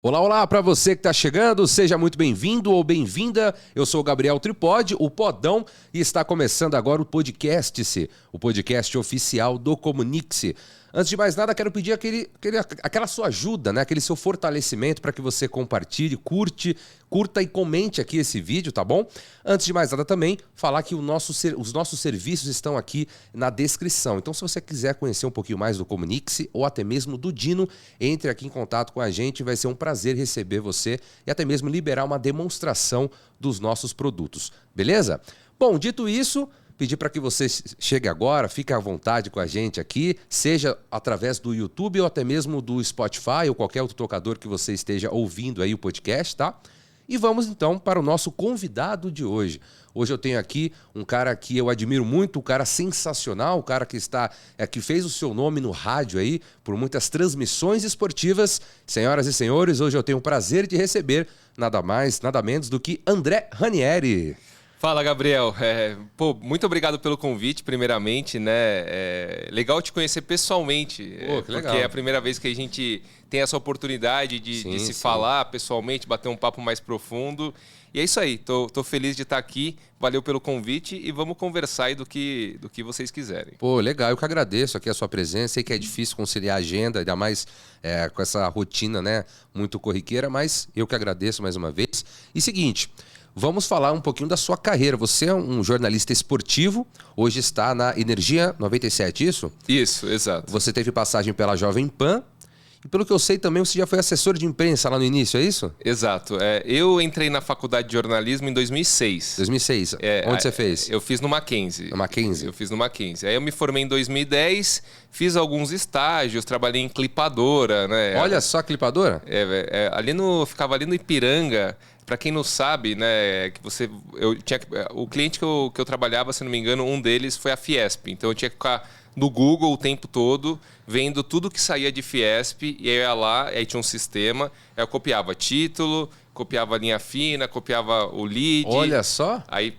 Olá, olá, para você que está chegando, seja muito bem-vindo ou bem-vinda. Eu sou o Gabriel Tripod, o Podão, e está começando agora o Podcast-se, o podcast oficial do Comunique-se. Antes de mais nada, quero pedir aquela sua ajuda, né? Aquele seu fortalecimento para que você compartilhe, curta e comente aqui esse vídeo, tá bom? Antes de mais nada também, falar que os nossos serviços estão aqui na descrição. Então, se você quiser conhecer um pouquinho mais do Comunique-se ou até mesmo do Dino, entre aqui em contato com a gente, vai ser um prazer receber você e até mesmo liberar uma demonstração dos nossos produtos, beleza? Bom, dito isso, pedir para que você chegue agora, fique à vontade com a gente aqui, seja através do YouTube ou até mesmo do Spotify ou qualquer outro tocador que você esteja ouvindo aí o podcast, tá? E vamos então para o nosso convidado de hoje. Hoje eu tenho aqui um cara que eu admiro muito, um cara sensacional, um cara que fez o seu nome no rádio aí por muitas transmissões esportivas. Senhoras e senhores, hoje eu tenho o prazer de receber nada mais, nada menos do que André Ranieri. Fala, Gabriel. Muito obrigado pelo convite, primeiramente, né? Legal te conhecer pessoalmente, Que legal. porque é a primeira vez que a gente tem essa oportunidade de se falar pessoalmente, bater um papo mais profundo. E é isso aí, tô feliz de estar aqui, valeu pelo convite e vamos conversar aí do que vocês quiserem. Pô, legal, eu que agradeço aqui a sua presença, sei que é difícil conciliar a agenda, ainda mais com essa rotina, né, muito corriqueira, mas eu que agradeço mais uma vez. E seguinte, vamos falar um pouquinho da sua carreira. Você é um jornalista esportivo, hoje está na Energia 97, isso? Isso, exato. Você teve passagem pela Jovem Pan e, pelo que eu sei também, você já foi assessor de imprensa lá no início, é isso? Exato. Eu entrei na faculdade de jornalismo em 2006. 2006. Onde você fez? Eu fiz no Mackenzie. No Mackenzie? Eu fiz no Mackenzie. Aí eu me formei em 2010, fiz alguns estágios, trabalhei em clipadora, né? Olha só a clipadora? Ficava ali no Ipiranga. Para quem não sabe, né, o cliente que eu trabalhava, se não me engano, um deles foi a Fiesp. Então eu tinha que ficar no Google o tempo todo, vendo tudo que saía de Fiesp, e aí eu ia lá, aí tinha um sistema, aí eu copiava título, copiava a linha fina, copiava o lead. Olha só! Aí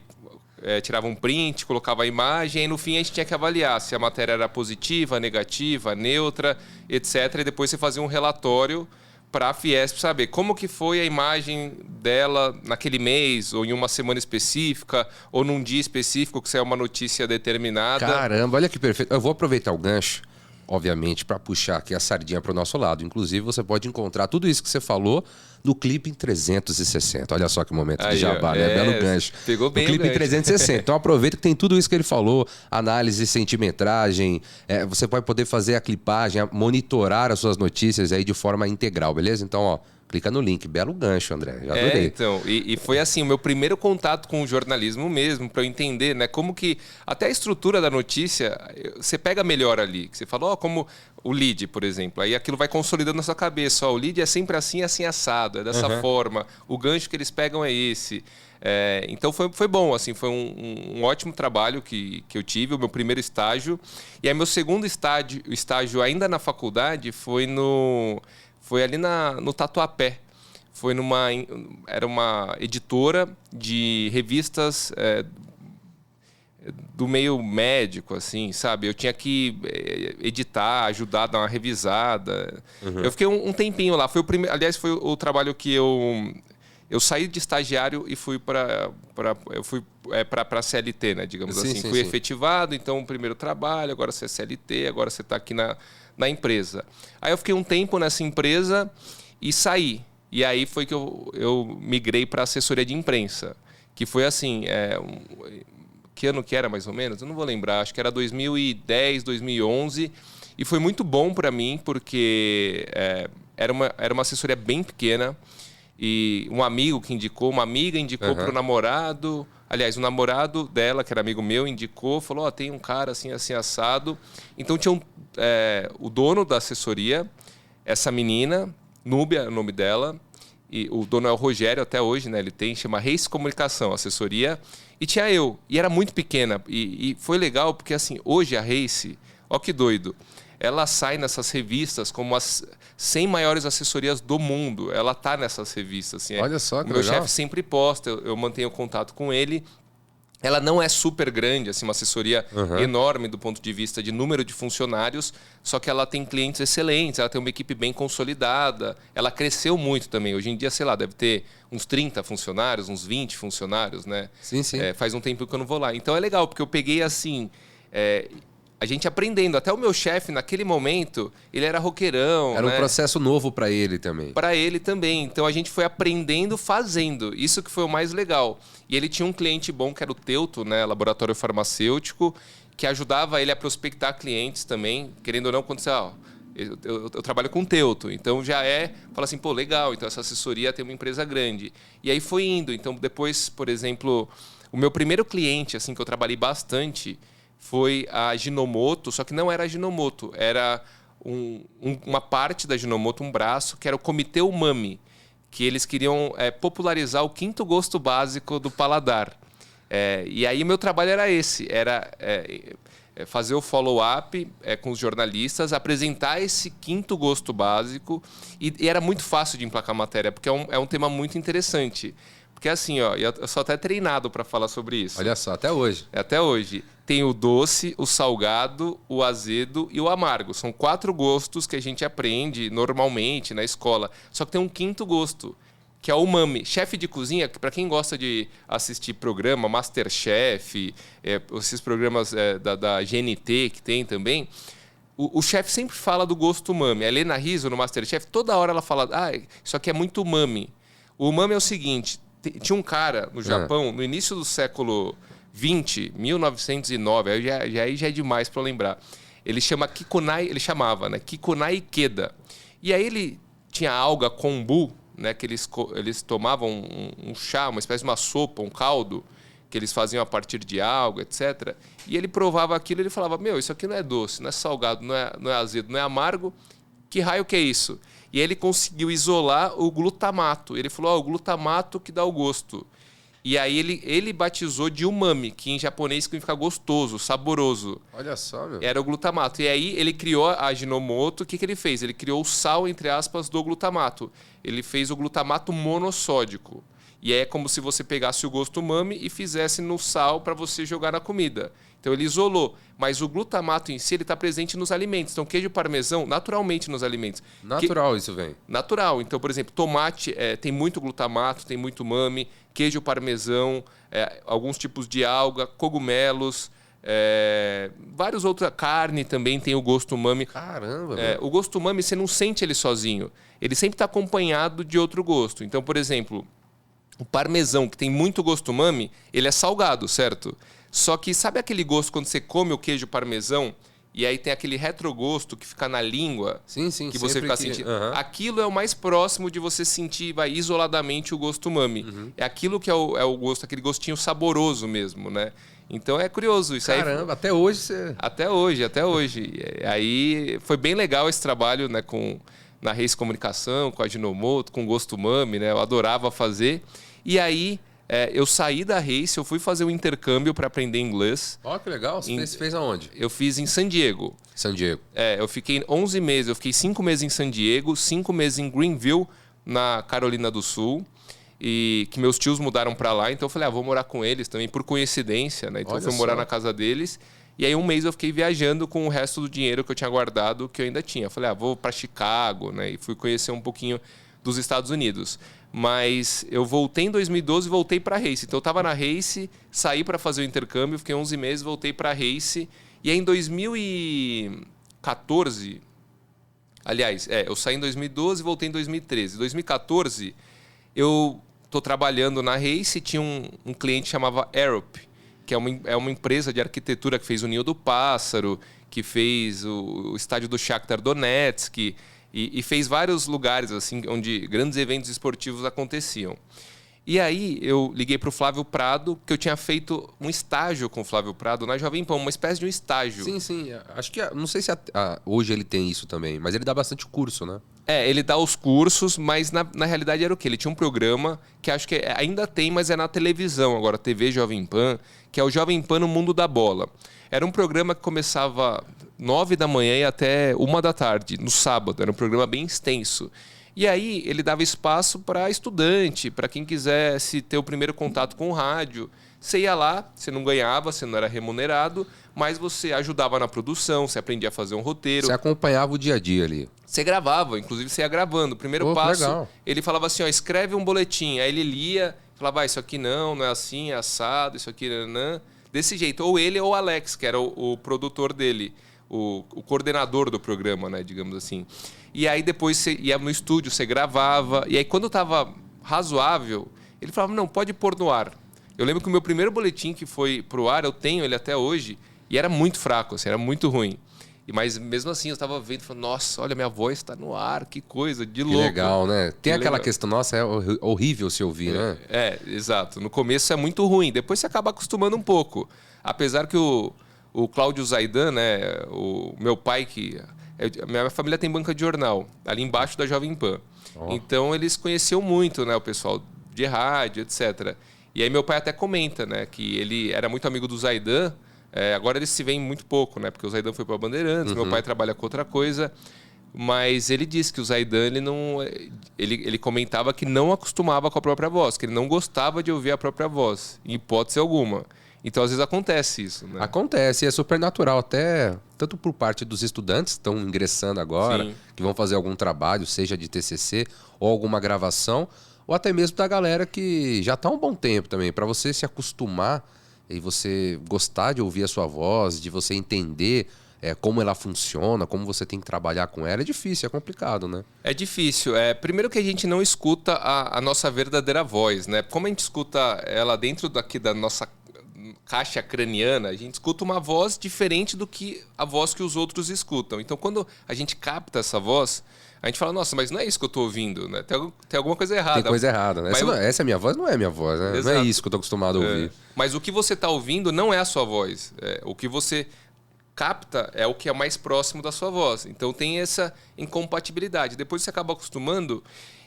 tirava um print, colocava a imagem, e no fim a gente tinha que avaliar se a matéria era positiva, negativa, neutra, etc. E depois você fazia um relatório para a Fiesp saber como que foi a imagem dela naquele mês, ou em uma semana específica, ou num dia específico que saiu uma notícia determinada. Caramba, olha que perfeito. Eu vou aproveitar o gancho, obviamente, para puxar aqui a sardinha para o nosso lado. Inclusive, você pode encontrar tudo isso que você falou no Clipe em 360. Olha só que momento de jabá, né? Belo gancho. Pegou bem o Clipe o gancho. em 360. Então aproveita que tem tudo isso que ele falou, análise, centimetragem, você vai poder fazer a clipagem, monitorar as suas notícias aí de forma integral, beleza? Então, ó, clica no link. Belo gancho, André. Já adorei. Então, e foi assim, o meu primeiro contato com o jornalismo mesmo, para eu entender, né, como que até a estrutura da notícia, você pega melhor ali. Você fala, como o lead, por exemplo, aí aquilo vai consolidando na sua cabeça. O lead é sempre assim, assim assado, é dessa forma. O gancho que eles pegam é esse. Então foi bom, assim, foi um ótimo trabalho que eu tive, o meu primeiro estágio. E aí meu segundo estágio ainda na faculdade foi ali no Tatuapé. Era uma editora de revistas do meio médico, assim, sabe? Eu tinha que editar, ajudar, dar uma revisada. Eu fiquei um tempinho lá. Aliás, foi o trabalho que eu saí de estagiário e fui para a CLT, né? Digamos assim. Fui efetivado, então o primeiro trabalho, agora você é CLT, agora você está aqui na empresa. Aí eu fiquei um tempo nessa empresa e saí. E aí foi que eu migrei para assessoria de imprensa, que foi assim, que ano que era mais ou menos? Eu não vou lembrar, acho que era 2010, 2011, e foi muito bom para mim, porque era uma assessoria bem pequena, e uma amiga indicou para o namorado. Aliás, o namorado dela, que era amigo meu, indicou, falou, tem um cara assim, assim, assado. Então tinha o dono da assessoria, essa menina, Núbia é o nome dela, e o dono é o Rogério até hoje, né? Ele chama Reis Comunicação, assessoria, e tinha eu, e era muito pequena, e foi legal, porque assim, hoje a Reis, ó que doido, ela sai nessas revistas como as 100 maiores assessorias do mundo. Ela está nessas revistas. Assim, olha só que o meu legal. chefe sempre posta, eu mantenho contato com ele. Ela não é super grande, assim, uma assessoria enorme do ponto de vista de número de funcionários, só que ela tem clientes excelentes, ela tem uma equipe bem consolidada, ela cresceu muito também. Hoje em dia, sei lá, deve ter uns 30 funcionários, uns 20 funcionários, né? Sim, sim. Faz um tempo que eu não vou lá. Então é legal, porque eu peguei assim... a gente aprendendo. Até o meu chefe, naquele momento, ele era roqueirão. Era um processo novo para ele também. Para ele também. Então a gente foi aprendendo fazendo. Isso que foi o mais legal. E ele tinha um cliente bom, que era o Teuto, né? Laboratório farmacêutico, que ajudava ele a prospectar clientes também. Querendo ou não, quando você... eu trabalho com Teuto, então já fala assim, pô, legal, então essa assessoria tem uma empresa grande. E aí foi indo. Então depois, por exemplo, o meu primeiro cliente, assim, que eu trabalhei bastante... foi a Ginomoto, só que não era a Ginomoto, era uma parte da Ginomoto, um braço, que era o Comitê Umami, que eles queriam popularizar o 5º gosto básico do paladar. E aí meu trabalho era esse, era fazer o follow-up com os jornalistas, apresentar esse 5º gosto básico, e era muito fácil de emplacar matéria, porque é um tema muito interessante. Porque assim, eu sou até treinado para falar sobre isso. Olha só, até hoje. Até hoje. Tem o doce, o salgado, o azedo e o amargo. São 4 gostos que a gente aprende normalmente na escola. Só que tem um 5º gosto, que é o umami. Chefe de cozinha, para quem gosta de assistir programa, MasterChef, esses programas da GNT que tem também, o chefe sempre fala do gosto umami. A Helena Rizzo, no MasterChef, toda hora ela fala, isso aqui é muito umami. O umami é o seguinte... Tinha um cara no Japão, no início do século 20, 1909, aí já é demais para lembrar. Ele chamava, né, Kikunai Ikeda. E aí ele tinha a alga kombu, né, que eles tomavam um chá, uma espécie de uma sopa, um caldo, que eles faziam a partir de alga, etc. E ele provava aquilo e ele falava, isso aqui não é doce, não é salgado, não é azedo, não é amargo, que raio que é isso? E ele conseguiu isolar o glutamato. Ele falou, o glutamato que dá o gosto. E aí ele batizou de umami, que em japonês significa gostoso, saboroso. Olha só, meu. Era o glutamato. E aí ele criou a Ginomoto. O que ele fez? Ele criou o sal, entre aspas, do glutamato. Ele fez o glutamato monossódico. E aí é como se você pegasse o gosto umami e fizesse no sal para você jogar na comida. Então ele isolou. Mas o glutamato em si está presente nos alimentos. Então queijo parmesão, naturalmente nos alimentos. Natural isso vem. Natural. Então, por exemplo, tomate tem muito glutamato, tem muito umami. Queijo parmesão, alguns tipos de alga, cogumelos, vários outros. Carne também tem o gosto umami. Caramba! O gosto umami você não sente ele sozinho. Ele sempre está acompanhado de outro gosto. Então, por exemplo, o parmesão, que tem muito gosto umami, ele é salgado, certo? Só que sabe aquele gosto quando você come o queijo parmesão e aí tem aquele retrogosto que fica na língua? Sim, sim. Que você fica sentindo. Aquilo é o mais próximo de você sentir isoladamente o gosto umami. É aquilo que é o gosto, aquele gostinho saboroso mesmo, né? Então é curioso isso. Caramba, até hoje você... Até hoje. Aí foi bem legal esse trabalho, né, na Reis Comunicação, com a Ginomoto, com o gosto umami, né? Eu adorava fazer. E aí... eu saí da Race, eu fui fazer um intercâmbio para aprender inglês. Que legal. Você fez aonde? Eu fiz em San Diego. San Diego. Eu fiquei 11 meses. Eu fiquei 5 meses em San Diego, 5 meses em Greenville, na Carolina do Sul. E que meus tios mudaram para lá. Então eu falei, vou morar com eles também, por coincidência, né? Então eu fui morar na casa deles. E aí 1 mês eu fiquei viajando com o resto do dinheiro que eu tinha guardado, que eu ainda tinha. Eu falei, vou para Chicago, né? E fui conhecer um pouquinho dos Estados Unidos. Mas eu voltei em 2012 e voltei para a Race. Então eu estava na Race, saí para fazer o intercâmbio, fiquei 11 meses, voltei para a Race. E aí em 2014... Aliás, eu saí em 2012 e voltei em 2013. Em 2014, eu estou trabalhando na Race e tinha um cliente que chamava Arup, que é uma empresa de arquitetura que fez o Ninho do Pássaro, que fez o estádio do Shakhtar Donetsk... E fez vários lugares assim onde grandes eventos esportivos aconteciam. E aí eu liguei para o Flávio Prado, que eu tinha feito um estágio com o Flávio Prado na Jovem Pan, uma espécie de um estágio. Sim. Acho que, não sei se hoje ele tem isso também, mas ele dá bastante curso, né? Ele dá os cursos, mas na realidade era o quê? Ele tinha um programa que acho que ainda tem, mas é na televisão, agora TV Jovem Pan, que é o Jovem Pan no Mundo da Bola. Era um programa que começava 9 da manhã e até 1 da tarde, no sábado. Era um programa bem extenso. E aí ele dava espaço para estudante, para quem quisesse ter o primeiro contato com o rádio. Você ia lá, você não ganhava, você não era remunerado, mas você ajudava na produção, você aprendia a fazer um roteiro. Você acompanhava o dia a dia ali. Você gravava, inclusive você ia gravando. O primeiro passo, legal. ele falava assim, ó, escreve um boletim. Aí ele lia, falava, isso aqui não é assim, é assado, isso aqui não. Desse jeito. Ou ele ou o Alex, que era o produtor dele, o coordenador do programa, né, digamos assim. E aí depois você ia no estúdio, você gravava. E aí quando estava razoável, ele falava, não, pode pôr no ar. Eu lembro que o meu primeiro boletim que foi pro ar, eu tenho ele até hoje, e era muito fraco, assim, era muito ruim. Mas mesmo assim, eu estava vendo e falando, nossa, olha, minha voz está no ar, que coisa, de louco. Que legal, né? Tem aquela legal. Questão, nossa, é horrível se ouvir, né? Exato. No começo é muito ruim, depois você acaba acostumando um pouco. Apesar que o Cláudio Zaidan, né, o meu pai, minha família tem banca de jornal, ali embaixo da Jovem Pan. Oh. Então eles conheciam muito, né, o pessoal de rádio, etc. E aí meu pai até comenta, né, que ele era muito amigo do Zaidan. Agora eles se veem muito pouco, né? Porque o Zaidan foi para Bandeirantes, meu pai trabalha com outra coisa. Mas ele disse que o Zaidan, ele comentava que não acostumava com a própria voz, que ele não gostava de ouvir a própria voz, em hipótese alguma. Então, às vezes, acontece isso, né? Acontece, e é super natural, até tanto por parte dos estudantes que estão ingressando agora, sim, que vão fazer algum trabalho, seja de TCC ou alguma gravação, ou até mesmo da galera que já está há um bom tempo também, para você se acostumar e você gostar de ouvir a sua voz, de você entender como ela funciona, como você tem que trabalhar com ela, é difícil, é complicado, né? É difícil. Primeiro que a gente não escuta a nossa verdadeira voz, né? Como a gente escuta ela dentro daqui da nossa caixa craniana, a gente escuta uma voz diferente do que a voz que os outros escutam. Então, quando a gente capta essa voz, a gente fala, nossa, mas não é isso que eu estou ouvindo, né? Tem alguma coisa errada. Tem coisa errada, né? Essa é minha voz, não é minha voz, né? Exato. Não é isso que eu estou acostumado a ouvir. Mas o que você está ouvindo não é a sua voz. O que você capta é o que é mais próximo da sua voz. Então tem essa incompatibilidade. Depois você acaba acostumando.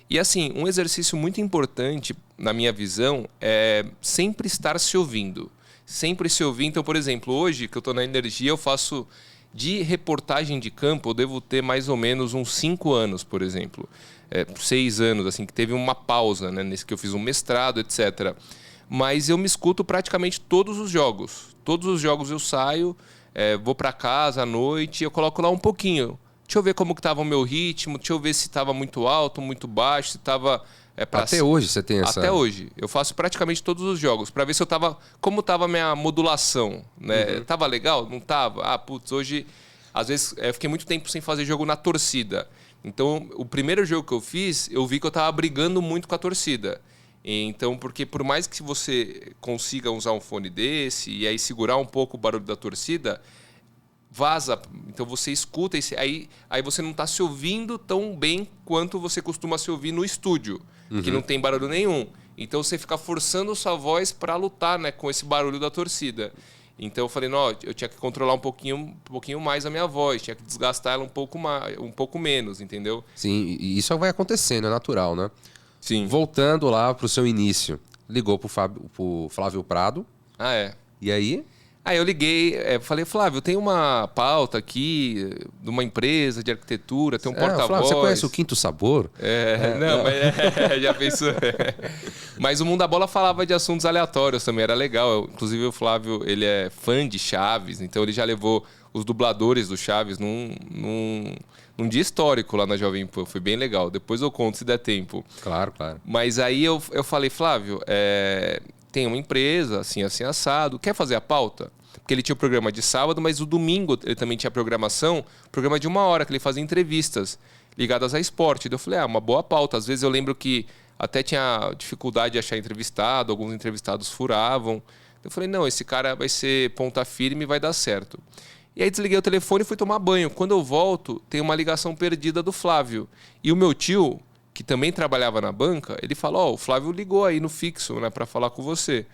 E assim, um exercício muito importante, na minha visão, é sempre estar se ouvindo. Sempre se ouvir. Então, por exemplo, hoje que eu estou na Energia, eu faço de reportagem de campo, eu devo ter mais ou menos uns 5 anos, por exemplo. 6 anos, assim, que teve uma pausa, né, nesse que eu fiz um mestrado, etc. Mas eu me escuto praticamente todos os jogos. Todos os jogos eu saio, vou para casa à noite, eu coloco lá um pouquinho. Deixa eu ver como que estava o meu ritmo, deixa eu ver se estava muito alto, muito baixo, se estava... Até hoje você tem essa... Até hoje. Eu faço praticamente todos os jogos, para ver se eu tava... Como estava a minha modulação, né? Tava legal? Não tava? Hoje... Às vezes, eu fiquei muito tempo sem fazer jogo na torcida. Então, o primeiro jogo que eu fiz, eu vi que eu estava brigando muito com a torcida. Então, porque por mais que você consiga usar um fone desse e aí segurar um pouco o barulho da torcida, vaza. Então, você escuta, aí você não está se ouvindo tão bem quanto você costuma se ouvir no estúdio, que não tem barulho nenhum. Então, você fica forçando sua voz para lutar, né, com esse barulho da torcida. Então eu falei, não, eu tinha que controlar um pouquinho mais a minha voz, tinha que desgastar ela um pouco menos, entendeu? Sim, e isso vai acontecendo, é natural, né? Sim. Voltando lá pro seu início, ligou pro Flávio Prado. Ah, é. E aí? Aí eu liguei, falei, Flávio, tem uma pauta aqui de uma empresa de arquitetura, tem um porta-voz. Flávio, você conhece o Quinto Sabor? Não, mas já pensou. Mas o Mundo da Bola falava de assuntos aleatórios também, era legal. Inclusive o Flávio, ele é fã de Chaves, então ele já levou os dubladores do Chaves num dia histórico lá na Jovem Pan. Foi bem legal. Depois eu conto se der tempo. Claro, claro. Mas aí eu falei, Flávio, tem uma empresa, assim assado, quer fazer a pauta? Porque ele tinha o programa de sábado, mas o domingo ele também tinha programa de 1 hora, que ele fazia entrevistas ligadas a esporte. Eu falei, uma boa pauta. Às vezes eu lembro que até tinha dificuldade de achar entrevistado, alguns entrevistados furavam. Eu falei, não, esse cara vai ser ponta firme e vai dar certo. E aí desliguei o telefone e fui tomar banho. Quando eu volto, tem uma ligação perdida do Flávio. E o meu tio, que também trabalhava na banca, ele falou, o Flávio ligou aí no fixo, né, para falar com você.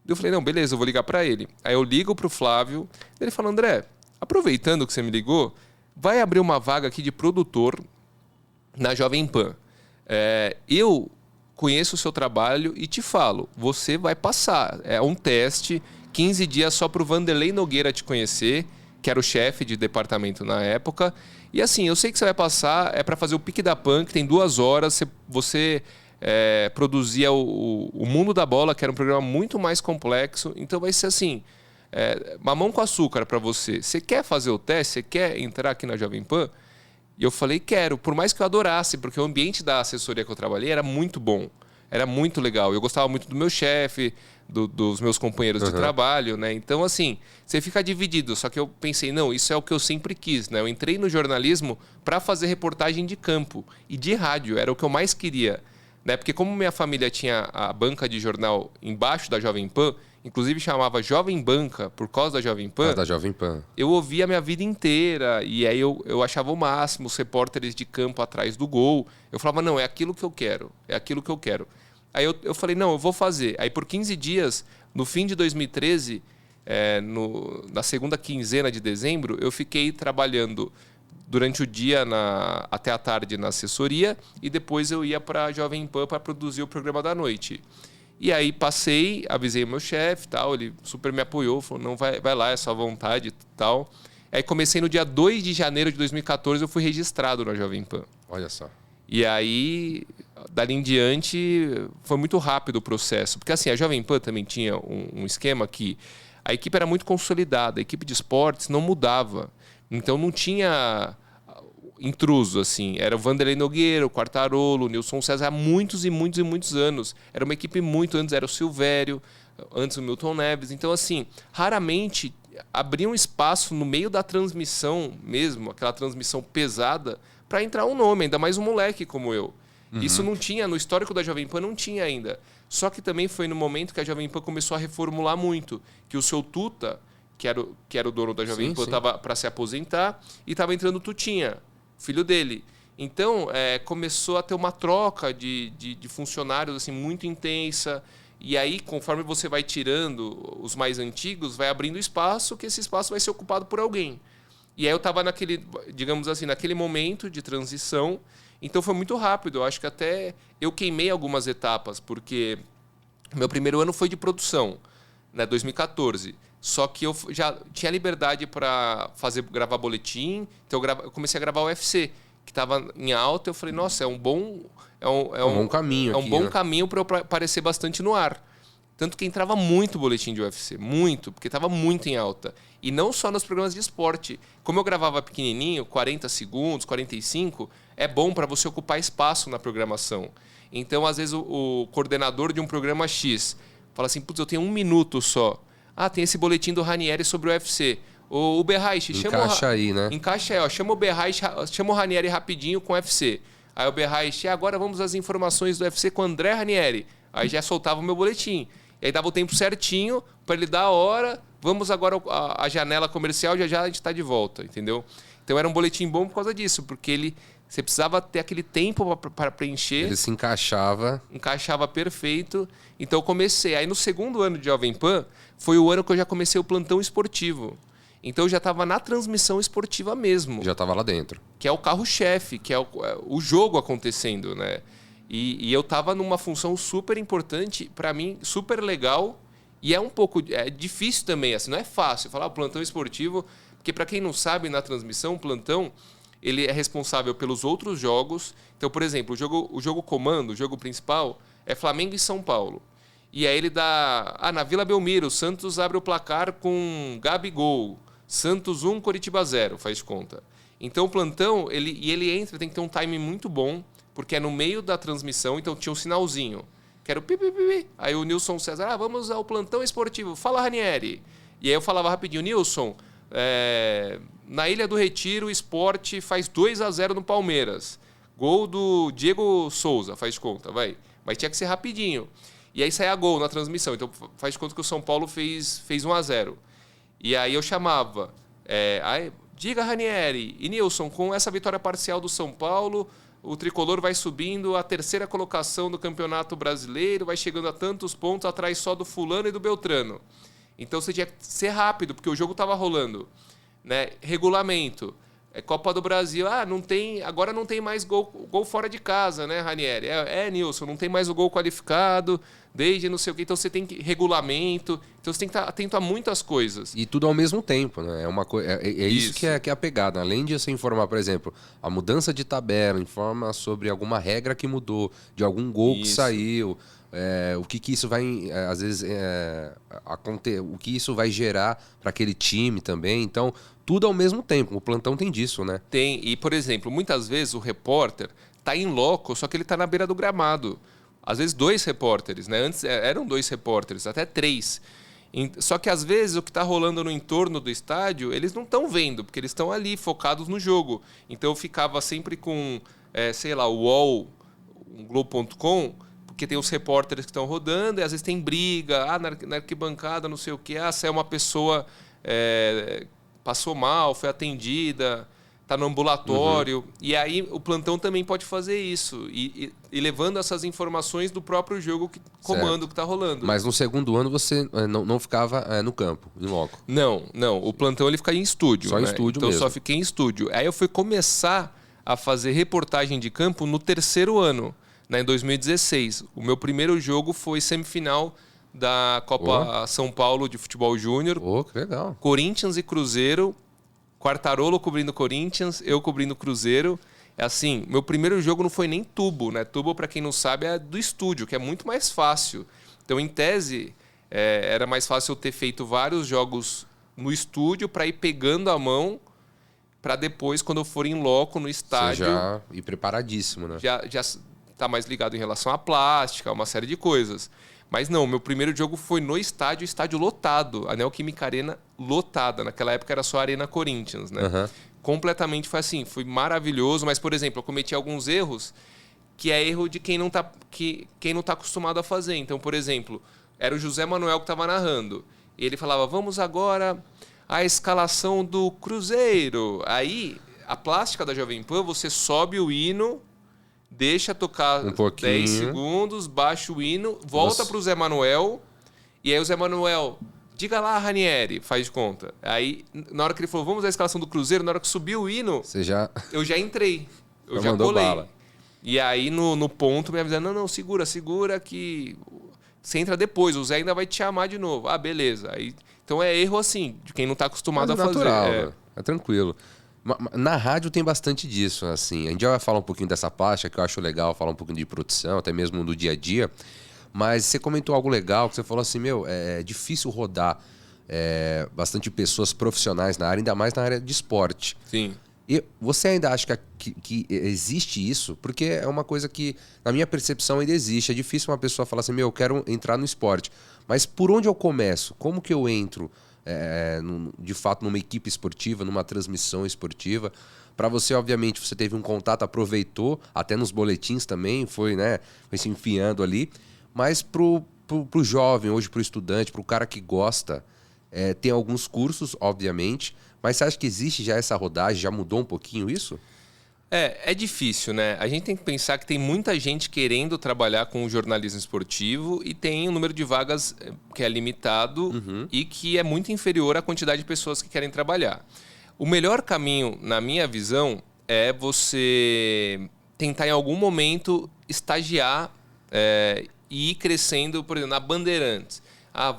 Eu falei, não, beleza, eu vou ligar para ele. Aí eu ligo pro Flávio, ele falou, André, aproveitando que você me ligou, vai abrir uma vaga aqui de produtor na Jovem Pan. Eu conheço o seu trabalho e te falo, você vai passar. É um teste, 15 dias só pro Vanderlei Nogueira te conhecer, que era o chefe de departamento na época. E assim, eu sei que você vai passar, é para fazer o pique da Pan, que tem 2 horas, você produzia o Mundo da Bola, que era um programa muito mais complexo. Então vai ser assim, mamão com açúcar para você. Você quer fazer o teste? Você quer entrar aqui na Jovem Pan? E eu falei, quero. Por mais que eu adorasse, porque o ambiente da assessoria que eu trabalhei era muito bom. Era muito legal. Eu gostava muito do meu chefe, dos meus companheiros de trabalho, né? Então, assim, você fica dividido. Só que eu pensei, não, isso é o que eu sempre quis, né? Eu entrei no jornalismo para fazer reportagem de campo e de rádio. Era o que eu mais queria, né? Porque como minha família tinha a banca de jornal embaixo da Jovem Pan, inclusive chamava Jovem Banca por causa da Jovem Pan. Da Jovem Pan. Eu ouvia a minha vida inteira e aí eu achava o máximo os repórteres de campo atrás do gol. Eu falava, não, é aquilo que eu quero, é aquilo que eu quero. Aí eu falei, não, eu vou fazer. Aí por 15 dias, no fim de 2013, na segunda quinzena de dezembro, eu fiquei trabalhando durante o dia até a tarde na assessoria e depois eu ia para a Jovem Pan para produzir o programa da noite. E aí passei, avisei o meu chefe, tal, ele super me apoiou, falou, não, vai lá, é sua vontade e tal. Aí comecei no dia 2 de janeiro de 2014, eu fui registrado na Jovem Pan. Olha só. E aí, dali em diante, foi muito rápido o processo. Porque assim, a Jovem Pan também tinha um esquema que a equipe era muito consolidada, a equipe de esportes não mudava. Então não tinha intruso, assim. Era o Vanderlei Nogueira, o Quartarolo, o Nilson César há muitos e muitos e muitos anos. Era uma equipe muito... Antes era o Silvério, antes o Milton Neves. Então, assim, raramente abria um espaço no meio da transmissão mesmo, aquela transmissão pesada, para entrar um nome, ainda mais um moleque como eu. Isso não tinha, no histórico da Jovem Pan não tinha ainda. Só que também foi no momento que a Jovem Pan começou a reformular muito, que o seu Tuta, que era o dono da Jovem Pan, estava para se aposentar e estava entrando o Tutinha, filho dele. Então, começou a ter uma troca de funcionários assim, muito intensa. E aí, conforme você vai tirando os mais antigos, vai abrindo espaço, que esse espaço vai ser ocupado por alguém. E aí eu estava naquele, digamos assim, naquele momento de transição. Então foi muito rápido. Eu acho que até eu queimei algumas etapas, porque meu primeiro ano foi de produção, né, 2014. Só que eu já tinha liberdade para gravar boletim. Então eu comecei a gravar o UFC, que estava em alta. Eu falei, nossa, é um bom caminho. É um bom caminho para eu aparecer bastante no ar. Tanto que entrava muito boletim de UFC, muito, porque estava muito em alta. E não só nos programas de esporte. Como eu gravava pequenininho, 40 segundos, 45, é bom para você ocupar espaço na programação. Então, às vezes, o coordenador de um programa X fala assim, putz, eu tenho 1 minuto só. Ah, tem esse boletim do Ranieri sobre o UFC. O Berraich, encaixa aí, né? Encaixa aí, ó. Chama o Berraich, chama o Ranieri rapidinho com o UFC. Aí o Berraich, agora vamos às informações do UFC com o André Ranieri. Aí já soltava o meu boletim. E aí dava o tempo certinho para ele dar a hora. Vamos agora à janela comercial, já a gente está de volta, entendeu? Então era um boletim bom por causa disso, porque você precisava ter aquele tempo para preencher. Ele se encaixava. Encaixava perfeito. Então eu comecei. Aí no segundo ano de Jovem Pan, foi o ano que eu já comecei o plantão esportivo. Então eu já estava na transmissão esportiva mesmo. Já estava lá dentro. Que é o carro-chefe, que é o jogo acontecendo, né? E eu estava numa função super importante, para mim, super legal. E é um pouco difícil também, assim, não é fácil falar o plantão esportivo, porque para quem não sabe, na transmissão, o plantão ele é responsável pelos outros jogos. Então, por exemplo, o jogo comando, o jogo principal, é Flamengo e São Paulo. E aí ele dá... na Vila Belmiro, o Santos abre o placar com Gabigol. Santos 1, Coritiba 0, faz conta. Então o plantão, ele entra, tem que ter um timing muito bom, porque é no meio da transmissão, então tinha um sinalzinho, que era o pi, pi, pi, pi. Aí o Nilson César, vamos ao plantão esportivo, fala Ranieri. E aí eu falava rapidinho, Nilson, na Ilha do Retiro, o Sport faz 2-0 no Palmeiras. Gol do Diego Souza, faz conta, vai. Mas tinha que ser rapidinho. E aí saía gol na transmissão, então faz conta que o São Paulo fez 1-0. E aí eu chamava, diga Ranieri, e Nilson, com essa vitória parcial do São Paulo, o Tricolor vai subindo a 3ª colocação do Campeonato Brasileiro, vai chegando a tantos pontos atrás só do fulano e do Beltrano. Então você tinha que ser rápido, porque o jogo estava rolando. Né? Regulamento. Copa do Brasil, agora não tem mais gol fora de casa, né, Ranieri? Nilson, não tem mais o gol qualificado, desde não sei o quê. Então você tem regulamento, então você tem que estar atento a muitas coisas. E tudo ao mesmo tempo, né? É isso que é a pegada. Além de você informar, por exemplo, a mudança de tabela, informa sobre alguma regra que mudou, de algum gol que saiu, o que isso vai, às vezes, acontecer, o que isso vai gerar para aquele time também. Então, tudo ao mesmo tempo. O plantão tem disso, né? Tem. E, por exemplo, muitas vezes o repórter está em loco, só que ele está na beira do gramado. Às vezes 2 repórteres, né? Antes eram 2 repórteres, até 3. Só que às vezes o que está rolando no entorno do estádio, eles não estão vendo, porque eles estão ali focados no jogo. Então eu ficava sempre com, o UOL, um Globo.com, porque tem os repórteres que estão rodando, e às vezes tem briga, na arquibancada, não sei o quê, se é uma pessoa passou mal, foi atendida, está no ambulatório. E aí o plantão também pode fazer isso. E levando essas informações do próprio jogo, comando que está rolando. Mas no segundo ano você não ficava no campo, em loco? Não. O plantão ele fica em estúdio. Só em estúdio então mesmo. Só fiquei em estúdio. Aí eu fui começar a fazer reportagem de campo no 3º ano, né, em 2016. O meu primeiro jogo foi semifinal da Copa São Paulo de Futebol Júnior. Que legal. Corinthians e Cruzeiro. Quartarolo cobrindo Corinthians, eu cobrindo Cruzeiro. Assim, meu primeiro jogo não foi nem tubo, né? Tubo, para quem não sabe, é do estúdio, que é muito mais fácil. Então, em tese, era mais fácil eu ter feito vários jogos no estúdio para ir pegando a mão para depois, quando eu for em loco no estádio... Você já ir preparadíssimo, né? Já tá mais ligado em relação à plástica, uma série de coisas. Mas não, meu primeiro jogo foi no estádio lotado. A Neoquímica Arena lotada. Naquela época era só a Arena Corinthians, né? Completamente foi assim, foi maravilhoso. Mas, por exemplo, eu cometi alguns erros que é erro de quem não tá acostumado a fazer. Então, por exemplo, era o José Manuel que estava narrando. E ele falava, vamos agora à escalação do Cruzeiro. Aí, a plástica da Jovem Pan, você sobe o hino... Deixa tocar 10 segundos, baixa o hino, volta para o Zé Manuel. E aí o Zé Manuel, diga lá, Ranieri, faz de conta. Aí, na hora que ele falou, vamos à escalação do Cruzeiro, na hora que subiu o hino, eu já entrei. Eu já colei. Bala. E aí, no ponto, me avisaram, não, segura que você entra depois, o Zé ainda vai te chamar de novo. Ah, beleza. Aí, então é erro assim, de quem não está acostumado a fazer. Natural, é tranquilo. Na rádio tem bastante disso, assim. A gente já vai falar um pouquinho dessa plástica, que eu acho legal, falar um pouquinho de produção, até mesmo do dia a dia. Mas você comentou algo legal, que você falou assim, é difícil rodar bastante pessoas profissionais na área, ainda mais na área de esporte. Sim. E você ainda acha que existe isso? Porque é uma coisa que, na minha percepção, ainda existe. É difícil uma pessoa falar assim, eu quero entrar no esporte. Mas por onde eu começo? Como que eu entro... de fato numa equipe esportiva, numa transmissão esportiva? Para você, obviamente, você teve um contato, aproveitou, até nos boletins também, foi se enfiando ali, mas pro jovem, hoje pro estudante, pro cara que gosta, tem alguns cursos, obviamente, mas você acha que existe já essa rodagem, já mudou um pouquinho isso? É difícil, né? A gente tem que pensar que tem muita gente querendo trabalhar com o jornalismo esportivo e tem um número de vagas que é limitado e que é muito inferior à quantidade de pessoas que querem trabalhar. O melhor caminho, na minha visão, é você tentar em algum momento estagiar e ir crescendo, por exemplo, na Bandeirantes.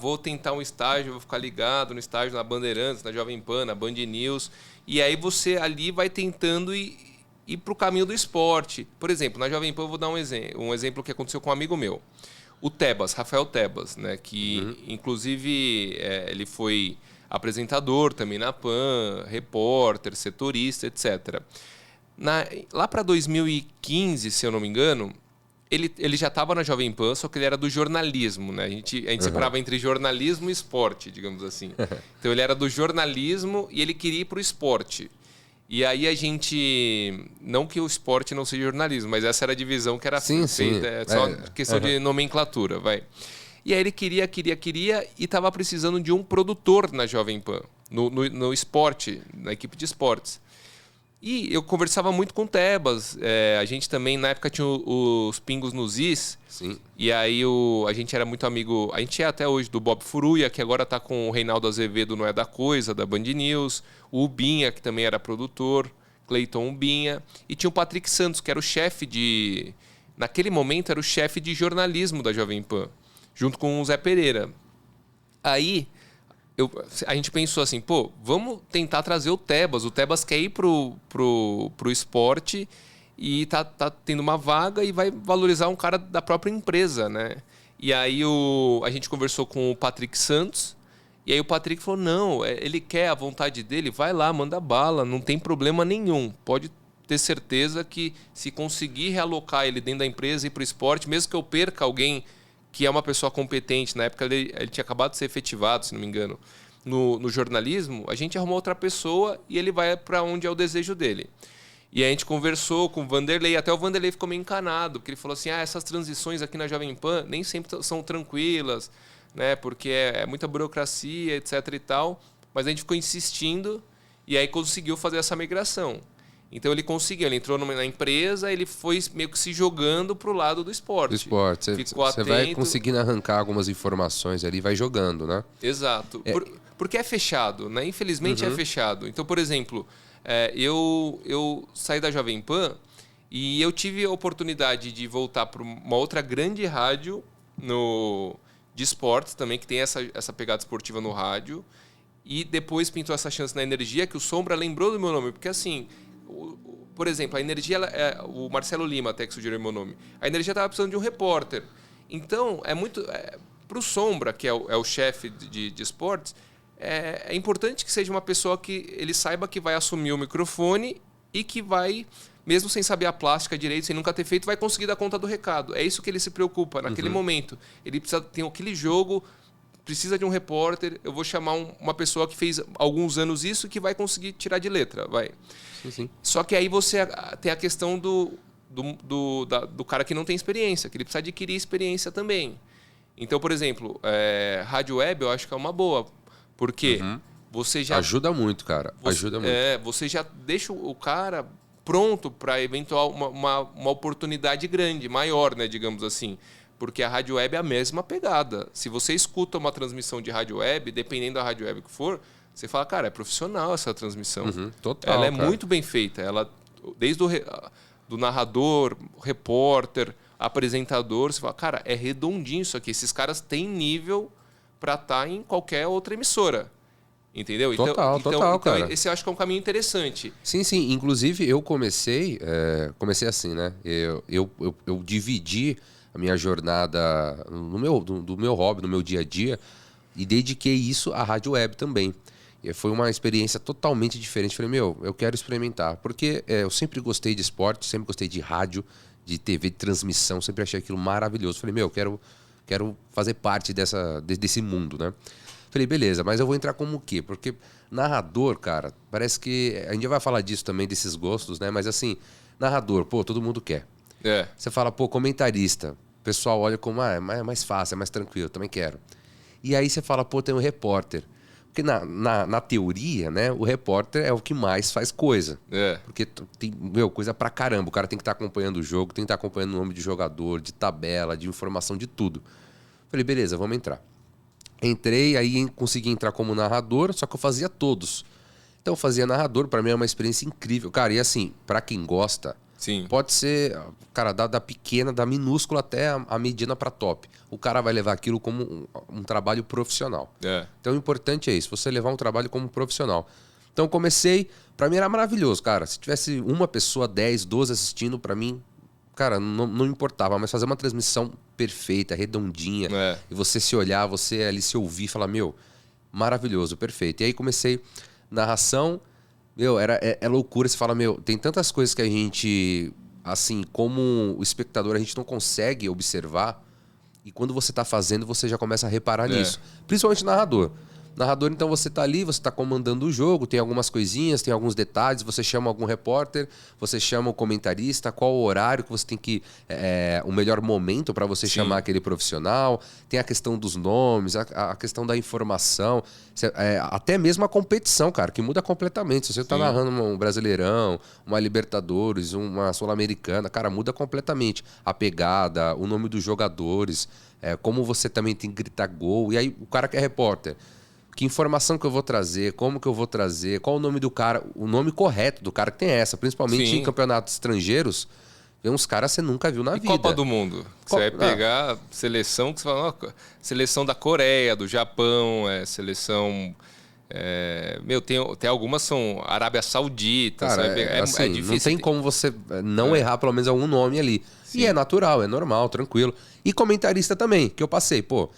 Vou tentar um estágio, vou ficar ligado no estágio na Bandeirantes, na Jovem Pan, na Band News. E aí você ali vai tentando ir para o caminho do esporte. Por exemplo, na Jovem Pan eu vou dar um exemplo que aconteceu com um amigo meu. O Tebas, Rafael Tebas, né, que inclusive ele foi apresentador também na Pan, repórter, setorista, etc. Lá para 2015, se eu não me engano, ele já estava na Jovem Pan, só que ele era do jornalismo, né? A gente separava entre jornalismo e esporte, digamos assim. Então ele era do jornalismo e ele queria ir para o esporte. E aí a gente... Não que o esporte não seja jornalismo, mas essa era a divisão que era feita. É só questão de nomenclatura, vai. E aí ele queria e estava precisando de um produtor na Jovem Pan, no esporte, na equipe de esportes. E eu conversava muito com o Tebas. A gente também, na época, tinha os Pingos nos Is. Sim. E aí a gente era muito amigo... A gente é até hoje do Bob Furuia, que agora está com o Reinaldo Azevedo, Não É da Coisa, da Band News. O Ubinha, que também era produtor. Cleiton Umbinha, e tinha o Patrick Santos, que era o chefe naquele momento, era o chefe de jornalismo da Jovem Pan, junto com o Zé Pereira. Aí, a gente pensou assim, pô, vamos tentar trazer o Tebas. O Tebas quer ir pro esporte e tá tendo uma vaga e vai valorizar um cara da própria empresa, né? E aí a gente conversou com o Patrick Santos, e aí o Patrick falou, não, ele quer a vontade dele, vai lá, manda bala, não tem problema nenhum. Pode ter certeza que se conseguir realocar ele dentro da empresa e ir pro esporte, mesmo que eu perca alguém que é uma pessoa competente, na época ele tinha acabado de ser efetivado, se não me engano, no jornalismo, a gente arrumou outra pessoa e ele vai para onde é o desejo dele. E a gente conversou com o Vanderlei, até o Vanderlei ficou meio encanado, porque ele falou assim, essas transições aqui na Jovem Pan nem sempre são tranquilas, né, porque é muita burocracia, etc e tal, mas a gente ficou insistindo e aí conseguiu fazer essa migração. Então ele conseguiu, ele entrou na empresa, ele foi meio que se jogando pro lado do esporte. Do esporte. Você vai conseguindo arrancar algumas informações ali e vai jogando, né? Exato. Porque é fechado, né? Infelizmente é fechado. Então, por exemplo, eu saí da Jovem Pan e eu tive a oportunidade de voltar para uma outra grande rádio de esportes também, que tem essa pegada esportiva no rádio. E depois pintou essa chance na Energia, que o Sombra lembrou do meu nome. Porque assim... Por exemplo, a Energia, o Marcelo Lima até que sugeriu meu nome. A Energia estava precisando de um repórter. Então, para o Sombra, que é o chefe de esportes, é importante que seja uma pessoa que ele saiba que vai assumir o microfone e que vai, mesmo sem saber a plástica direito, sem nunca ter feito, vai conseguir dar conta do recado. É isso que ele se preocupa naquele momento. Ele precisa ter aquele jogo, precisa de um repórter, eu vou chamar uma pessoa que fez alguns anos isso que vai conseguir tirar de letra. Vai. Sim. Só que aí você tem a questão do cara que não tem experiência, que ele precisa adquirir experiência também. Então, por exemplo, rádio web eu acho que é uma boa, porque você já... Ajuda muito, cara. Ajuda muito. Você já deixa o cara pronto para eventual uma oportunidade grande, maior, né, digamos assim. Porque a rádio web é a mesma pegada. Se você escuta uma transmissão de rádio web, dependendo da rádio web que for, você fala, cara, é profissional essa transmissão. Total, ela é cara. muito bem feita. Ela, desde do narrador, repórter, apresentador, você fala, cara, é redondinho isso aqui. Esses caras têm nível para estar em qualquer outra emissora. Entendeu? Total, cara. Então, esse eu acho que é um caminho interessante. Sim. Inclusive, eu comecei assim, né? Eu dividi a minha jornada do meu hobby, no meu dia a dia, e dediquei isso à rádio web também. E foi uma experiência totalmente diferente. Falei, eu quero experimentar. Porque eu sempre gostei de esporte, sempre gostei de rádio, de TV, de transmissão, sempre achei aquilo maravilhoso. Falei, eu quero fazer parte desse mundo, né? Falei, beleza, mas eu vou entrar como o quê? Porque narrador, cara, parece que... A gente já vai falar disso também, desses gostos, né? Mas assim, narrador, todo mundo quer. Você fala, comentarista. O pessoal olha como, é mais fácil, é mais tranquilo, também quero. E aí você fala, tem um repórter. Porque na teoria, né, o repórter é o que mais faz coisa. Porque tem coisa pra caramba. O cara tem que estar acompanhando o jogo, tem que estar acompanhando o nome de jogador, de tabela, de informação, de tudo. Falei, beleza, vamos entrar. Entrei, aí consegui entrar como narrador, só que eu fazia todos. Então eu fazia narrador, pra mim é uma experiência incrível. Cara, e assim, pra quem gosta... Sim. Pode ser, cara, da pequena, da minúscula até a mediana para top. O cara vai levar aquilo como um trabalho profissional. Então o importante é isso, você levar um trabalho como profissional. Então comecei, para mim era maravilhoso, cara. Se tivesse uma pessoa, 10, 12 assistindo, para mim, cara, não importava. Mas fazer uma transmissão perfeita, redondinha, e você se olhar, você ali se ouvir, falar, maravilhoso, perfeito. E aí comecei narração... é loucura. Você fala, tem tantas coisas que a gente, assim, como o espectador, a gente não consegue observar. E quando você tá fazendo, você já começa a reparar nisso. Principalmente narrador. Narrador, então, você tá ali, você tá comandando o jogo, tem algumas coisinhas, tem alguns detalhes, você chama algum repórter, você chama o comentarista, qual o horário que você tem que... o melhor momento para você chamar aquele profissional. Tem a questão dos nomes, a questão da informação, até mesmo a competição, cara, que muda completamente. Se você tá narrando um Brasileirão, uma Libertadores, uma Sul-Americana, cara, muda completamente. A pegada, o nome dos jogadores, como você também tem que gritar gol. E aí o cara que é repórter... que informação que eu vou trazer, como que eu vou trazer, qual o nome do cara, o nome correto do cara que tem essa, principalmente Sim. em campeonatos estrangeiros, tem uns caras que você nunca viu na vida. Copa do Mundo. Você vai pegar seleção que você fala, ó, seleção da Coreia, do Japão, seleção... tem algumas são Arábia Saudita, cara, sabe? É difícil. Não tem como você não errar pelo menos algum nome ali. Sim. E é natural, é normal, tranquilo. E comentarista também, que eu passei, pô,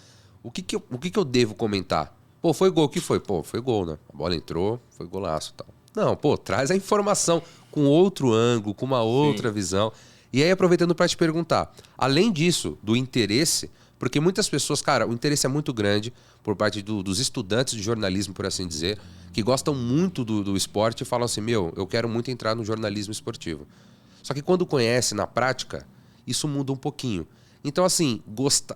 o que eu devo comentar? Pô, foi gol, o que foi? Pô, foi gol, né? A bola entrou, foi golaço e tal. Não, pô, traz a informação com outro ângulo, com uma outra visão. E aí, aproveitando para te perguntar, além disso, do interesse, porque muitas pessoas, cara, o interesse é muito grande por parte dos estudantes de jornalismo, por assim dizer, que gostam muito do esporte e falam assim, eu quero muito entrar no jornalismo esportivo. Só que quando conhece na prática, isso muda um pouquinho. Então, assim,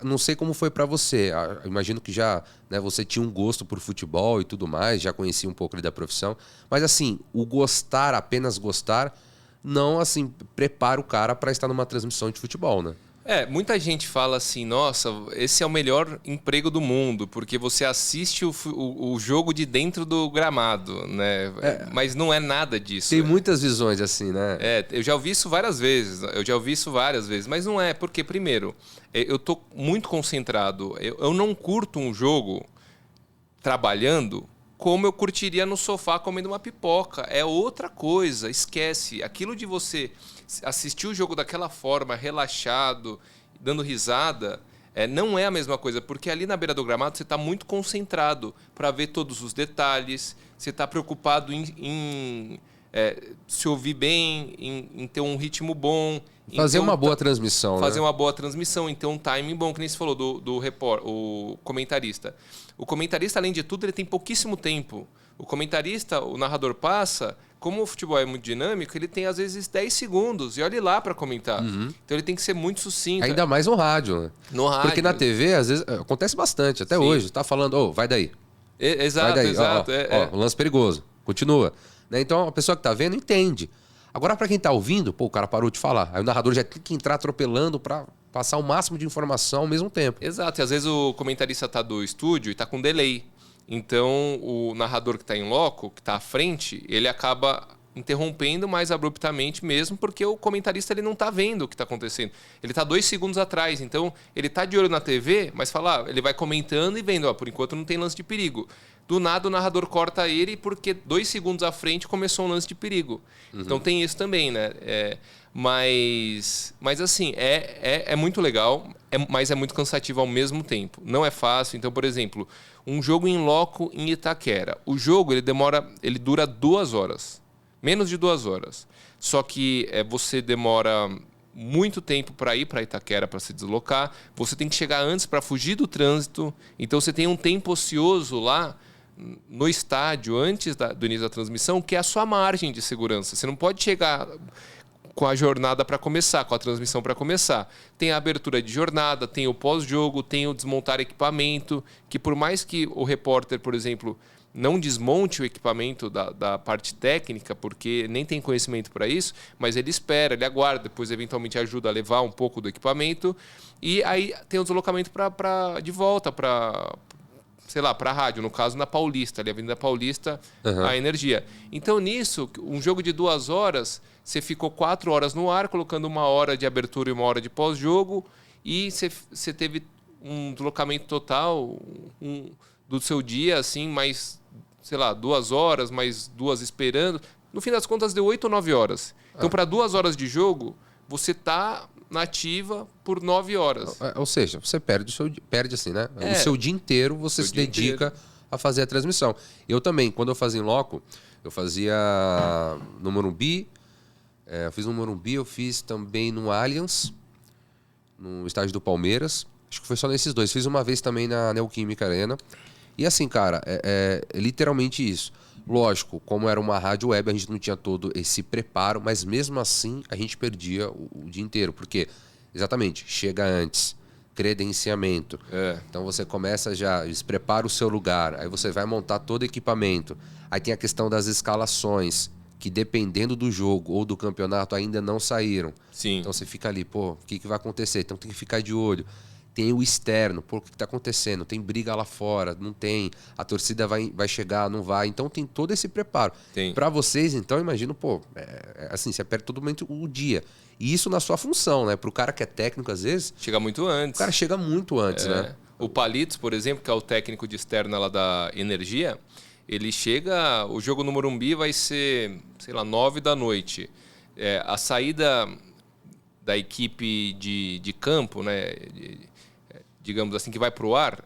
não sei como foi para você. Imagino que já, né, você tinha um gosto por futebol e tudo mais, já conhecia um pouco ali da profissão. Mas, assim, o gostar, apenas gostar, não, assim, prepara o cara para estar numa transmissão de futebol, né? Muita gente fala assim, nossa, esse é o melhor emprego do mundo, porque você assiste o jogo de dentro do gramado, né? Mas não é nada disso. Tem muitas visões assim, né? Eu já ouvi isso várias vezes, mas não é, porque, primeiro, eu tô muito concentrado, eu não curto um jogo trabalhando como eu curtiria no sofá comendo uma pipoca. É outra coisa, esquece. Aquilo de você assistir o jogo daquela forma, relaxado, dando risada, não é a mesma coisa, porque ali na beira do gramado você está muito concentrado para ver todos os detalhes, você está preocupado em se ouvir bem, em ter um ritmo bom. Fazer uma boa transmissão. Fazer uma boa transmissão, em ter um timing bom, que nem você falou o comentarista. O comentarista, além de tudo, ele tem pouquíssimo tempo. O comentarista, o narrador passa, como o futebol é muito dinâmico, ele tem às vezes 10 segundos e olhe lá para comentar. Então ele tem que ser muito sucinto. Ainda mais no rádio, né? No rádio. Porque na TV, às vezes, acontece bastante, até hoje. Tá falando, vai daí. Exato, vai daí. exato. Lance perigoso. Continua. Né? Então a pessoa que tá vendo entende. Agora, para quem tá ouvindo, o cara parou de falar. Aí o narrador já tem que entrar atropelando para passar o máximo de informação ao mesmo tempo. Exato. E às vezes o comentarista tá do estúdio e tá com delay. Então o narrador que está em loco, que está à frente, ele acaba interrompendo mais abruptamente mesmo, porque o comentarista ele não está vendo o que está acontecendo. Ele está 2 segundos atrás, então ele está de olho na TV, mas ele vai comentando e vendo, por enquanto não tem lance de perigo. Do nada o narrador corta ele porque 2 segundos à frente começou um lance de perigo. Então tem isso também, né? Mas assim, é muito legal, mas é muito cansativo ao mesmo tempo. Não é fácil. Então, por exemplo, um jogo em loco em Itaquera. O jogo ele dura 2 horas. Menos de 2 horas. Só que você demora muito tempo para ir para Itaquera para se deslocar. Você tem que chegar antes para fugir do trânsito. Então você tem um tempo ocioso lá no estádio antes do início da transmissão, que é a sua margem de segurança. Você não pode chegar com a jornada para começar, com a transmissão para começar. Tem a abertura de jornada, tem o pós-jogo, tem o desmontar equipamento, que por mais que o repórter, por exemplo, não desmonte o equipamento da parte técnica, porque nem tem conhecimento para isso, mas ele espera, ele aguarda, depois eventualmente ajuda a levar um pouco do equipamento, e aí tem o deslocamento de volta para a rádio, no caso na Paulista, ali, Avenida Paulista, a Energia. Então nisso, um jogo de 2 horas, você ficou 4 horas no ar, colocando 1 hora de abertura e 1 hora de pós-jogo, e você teve um deslocamento total do seu dia, assim, mais, 2 horas, mais 2 esperando. No fim das contas, deu 8 ou 9 horas. Então, para 2 horas de jogo, você está na ativa por 9 horas. Ou seja, você perde assim, né? O seu dia inteiro você se dedica a fazer a transmissão. Eu também, quando eu fazia em loco, eu fazia no Morumbi, eu fiz no Morumbi, eu fiz também no Allianz, no estádio do Palmeiras. Acho que foi só nesses 2. Fiz uma vez também na Neoquímica Arena. E assim, cara, é literalmente isso. Lógico, como era uma rádio web, a gente não tinha todo esse preparo, mas mesmo assim a gente perdia o dia inteiro. Porque, exatamente, chega antes, credenciamento. Então você começa já, prepara o seu lugar, aí você vai montar todo o equipamento. Aí tem a questão das escalações, que dependendo do jogo ou do campeonato ainda não saíram. Sim. Então você fica ali, o que vai acontecer? Então tem que ficar de olho. tem o externo, pô, o que está acontecendo? Tem briga lá fora, não tem, a torcida vai chegar, não vai, então tem todo esse preparo. Para vocês, então, imagino, pô, assim, você perde totalmente o dia. E isso na sua função, né? Para o cara que é técnico, às vezes... Chega muito antes. O cara chega muito antes, né? O Palitos, por exemplo, que é o técnico de externa lá da Energia, ele chega... O jogo no Morumbi vai ser, sei lá, 9 da noite. A saída da equipe de campo, né? Digamos assim, que vai para o ar,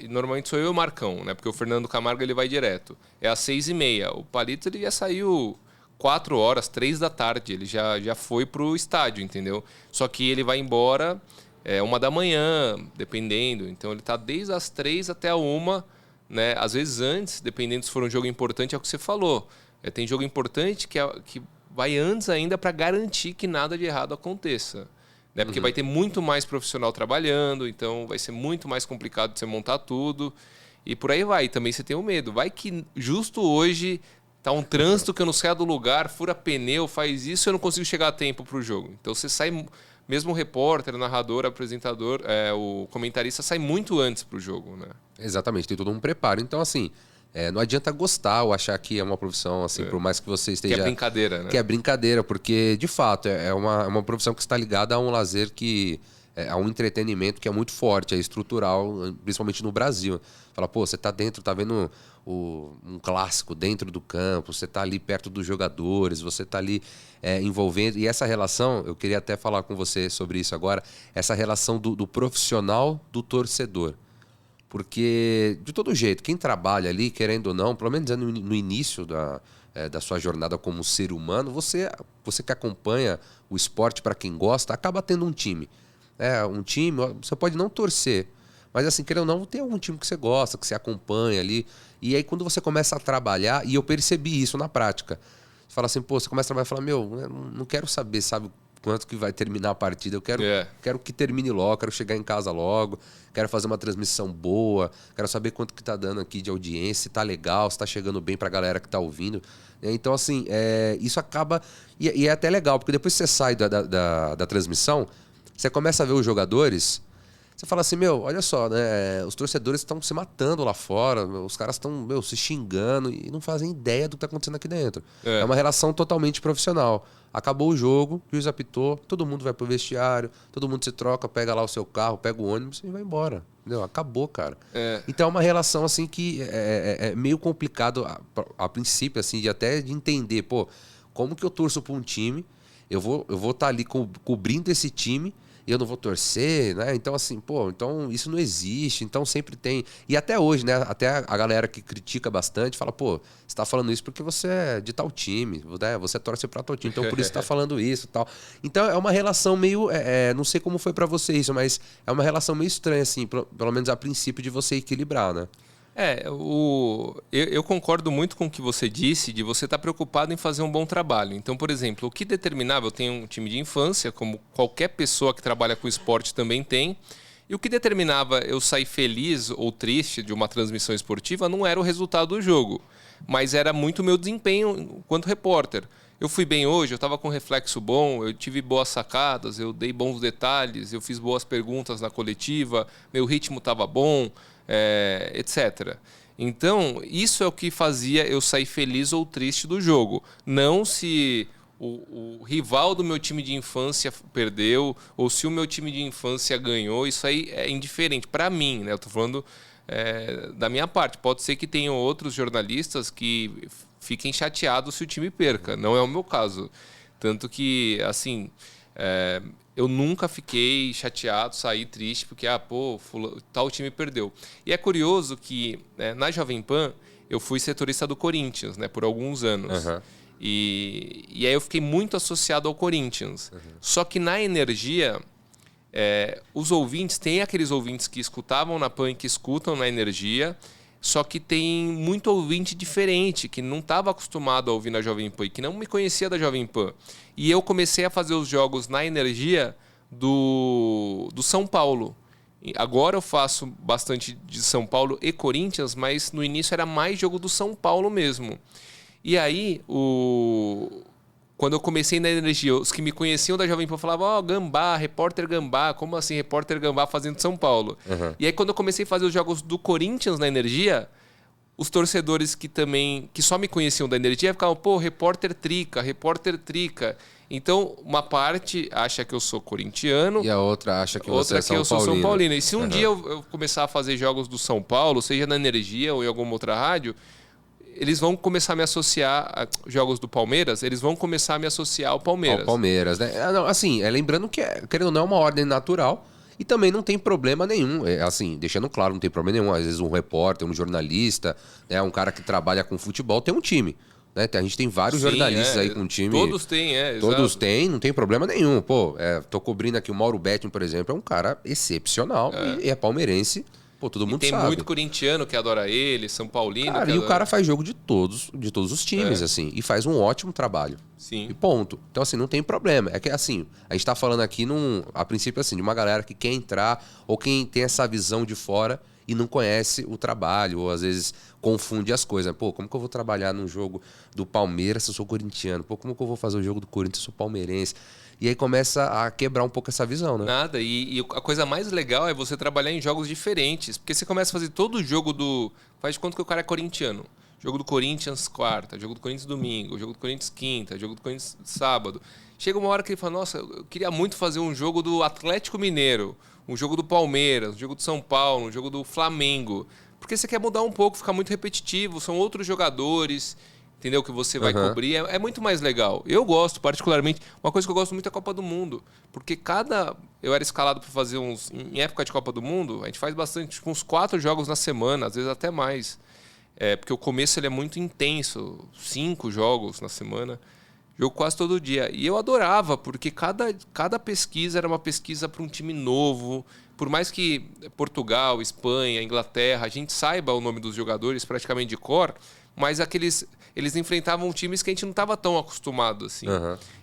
normalmente sou eu e o Marcão, né? Porque o Fernando Camargo ele vai direto. É às 6h30. O Palitos ele já saiu 4 horas, 3 da tarde. Ele já foi para o estádio, entendeu? Só que ele vai embora 1 da manhã, dependendo. Então ele está desde as 3 até a 1, né? Às vezes antes, dependendo se for um jogo importante, é o que você falou. Tem jogo importante que vai antes ainda para garantir que nada de errado aconteça. Né? Porque vai ter muito mais profissional trabalhando, então vai ser muito mais complicado de você montar tudo. E por aí vai. Também você tem o medo. Vai que justo hoje tá um trânsito que eu não saio do lugar, fura pneu, faz isso e eu não consigo chegar a tempo para o jogo. Então você sai, mesmo o repórter, o narrador, o apresentador, o comentarista sai muito antes para o jogo. Né? Exatamente, tem todo um preparo. Então, assim... não adianta gostar ou achar que é uma profissão, assim, por mais que você esteja... Que é brincadeira, né? Que é brincadeira, porque, de fato, é uma profissão que está ligada a um lazer a um entretenimento que é muito forte, é estrutural, principalmente no Brasil. Fala, pô, você está dentro, tá vendo um clássico dentro do campo, você está ali perto dos jogadores, você está ali envolvendo... E essa relação, eu queria até falar com você sobre isso agora, essa relação do profissional do torcedor. Porque, de todo jeito, quem trabalha ali, querendo ou não, pelo menos no início da sua jornada como ser humano, você que acompanha o esporte para quem gosta, acaba tendo um time. Um time, você pode não torcer, mas assim, querendo ou não, tem algum time que você gosta, que você acompanha ali. E aí, quando você começa a trabalhar, e eu percebi isso na prática, você fala assim, pô, você começa a trabalhar e fala, meu, não quero saber, sabe, quanto que vai terminar a partida, eu quero que termine logo, quero chegar em casa logo, quero fazer uma transmissão boa, quero saber quanto que tá dando aqui de audiência, se tá legal, se tá chegando bem pra galera que tá ouvindo. Então, assim, isso acaba... E é até legal, porque depois que você sai da transmissão, você começa a ver os jogadores, você fala assim, meu, olha só, né? Os torcedores estão se matando lá fora, os caras estão, se xingando e não fazem ideia do que tá acontecendo aqui dentro. É uma relação totalmente profissional. Acabou o jogo, o juiz apitou, todo mundo vai pro vestiário, todo mundo se troca, pega lá o seu carro, pega o ônibus e vai embora. Entendeu? Acabou, cara. Então é uma relação assim que é meio complicado a princípio, assim, de entender, pô, como que eu torço pra um time, eu vou estar ali cobrindo esse time e eu não vou torcer, né? Então, assim, pô, então isso não existe, então sempre tem... E até hoje, né? Até a galera que critica bastante fala, pô, você tá falando isso porque você é de tal time, né? Você torce pra tal time, então por isso você tá falando isso e tal. Então é uma relação meio... não sei como foi pra você isso, mas é uma relação meio estranha, assim, pelo menos a princípio, de você equilibrar, né? Eu concordo muito com o que você disse, de você estar preocupado em fazer um bom trabalho. Então, por exemplo, o que determinava, eu tenho um time de infância, como qualquer pessoa que trabalha com esporte também tem, e o que determinava eu sair feliz ou triste de uma transmissão esportiva não era o resultado do jogo, mas era muito o meu desempenho enquanto repórter. Eu fui bem hoje, eu estava com reflexo bom, eu tive boas sacadas, eu dei bons detalhes, eu fiz boas perguntas na coletiva, meu ritmo estava bom, etc. Então, isso é o que fazia eu sair feliz ou triste do jogo. Não se o rival do meu time de infância perdeu ou se o meu time de infância ganhou, isso aí é indiferente para mim, né? Eu estou falando da minha parte. Pode ser que tenham outros jornalistas que fiquem chateados se o time perca. Não é o meu caso. Tanto que, assim... eu nunca fiquei chateado, saí triste, porque, tal time perdeu. E é curioso que, na Jovem Pan, eu fui setorista do Corinthians, né, por alguns anos. Uhum. E aí eu fiquei muito associado ao Corinthians. Uhum. Só que na Energia, os ouvintes, tem aqueles ouvintes que escutavam na Pan e que escutam na Energia, só que tem muito ouvinte diferente, que não estava acostumado a ouvir na Jovem Pan e que não me conhecia da Jovem Pan. E eu comecei a fazer os jogos na Energia do São Paulo. Agora eu faço bastante de São Paulo e Corinthians, mas no início era mais jogo do São Paulo mesmo. E aí quando eu comecei na Energia, os que me conheciam da Jovem Pan falavam, ó, Gambá, repórter Gambá, como assim repórter Gambá fazendo São Paulo? E aí quando eu comecei a fazer os jogos do Corinthians na Energia, os torcedores que só me conheciam da Energia ficavam, pô, repórter Trica, repórter Trica. Então, uma parte acha que eu sou corintiano. E a outra acha que você é São Paulino. Outra que eu sou São Paulino. E se um dia eu começar a fazer jogos do São Paulo, seja na Energia ou em alguma outra rádio, eles vão começar a me associar a jogos do Palmeiras, eles vão começar a me associar ao Palmeiras. Ao Palmeiras, né? Não, assim, lembrando que, querendo ou não, é uma ordem natural e também não tem problema nenhum. Assim, deixando claro, não tem problema nenhum. Às vezes um repórter, um jornalista, né, um cara que trabalha com futebol tem um time. Né? A gente tem vários jornalistas aí com time. Todos têm, Todos exato. têm, não tem problema nenhum. Pô, tô cobrindo aqui o Mauro Betting, por exemplo, é um cara excepcional e é palmeirense. Pô, todo mundo tem sabe. Muito corintiano que adora ele, São Paulino. Cara, e o cara faz jogo de todos os times, assim, e faz um ótimo trabalho. Sim. E ponto. Então, assim, não tem problema. É que, assim, a gente tá falando aqui, a princípio, assim, de uma galera que quer entrar ou quem tem essa visão de fora e não conhece o trabalho, ou às vezes confunde as coisas. Pô, como que eu vou trabalhar num jogo do Palmeiras se eu sou corintiano? Pô, como que eu vou fazer o jogo do Corinthians se eu sou palmeirense? E aí começa a quebrar um pouco essa visão, né? Nada. E a coisa mais legal é você trabalhar em jogos diferentes. Porque você começa a fazer todo o jogo do... Faz de conta que o cara é corintiano. Jogo do Corinthians quarta, jogo do Corinthians domingo, jogo do Corinthians quinta, jogo do Corinthians sábado. Chega uma hora que ele fala, nossa, eu queria muito fazer um jogo do Atlético Mineiro, um jogo do Palmeiras, um jogo do São Paulo, um jogo do Flamengo. Porque você quer mudar um pouco, ficar muito repetitivo, são outros jogadores... Entendeu? Que você vai cobrir. É muito mais legal. Eu gosto, particularmente. Uma coisa que eu gosto muito é a Copa do Mundo. Porque eu era escalado para fazer uns... Em época de Copa do Mundo, a gente faz bastante, tipo, uns 4 jogos na semana, às vezes até mais. Porque o começo ele é muito intenso. 5 jogos na semana. Jogo quase todo dia. E eu adorava, porque cada pesquisa era uma pesquisa para um time novo. Por mais que Portugal, Espanha, Inglaterra, a gente saiba o nome dos jogadores praticamente de cor, mas eles enfrentavam times que a gente não estava tão acostumado assim.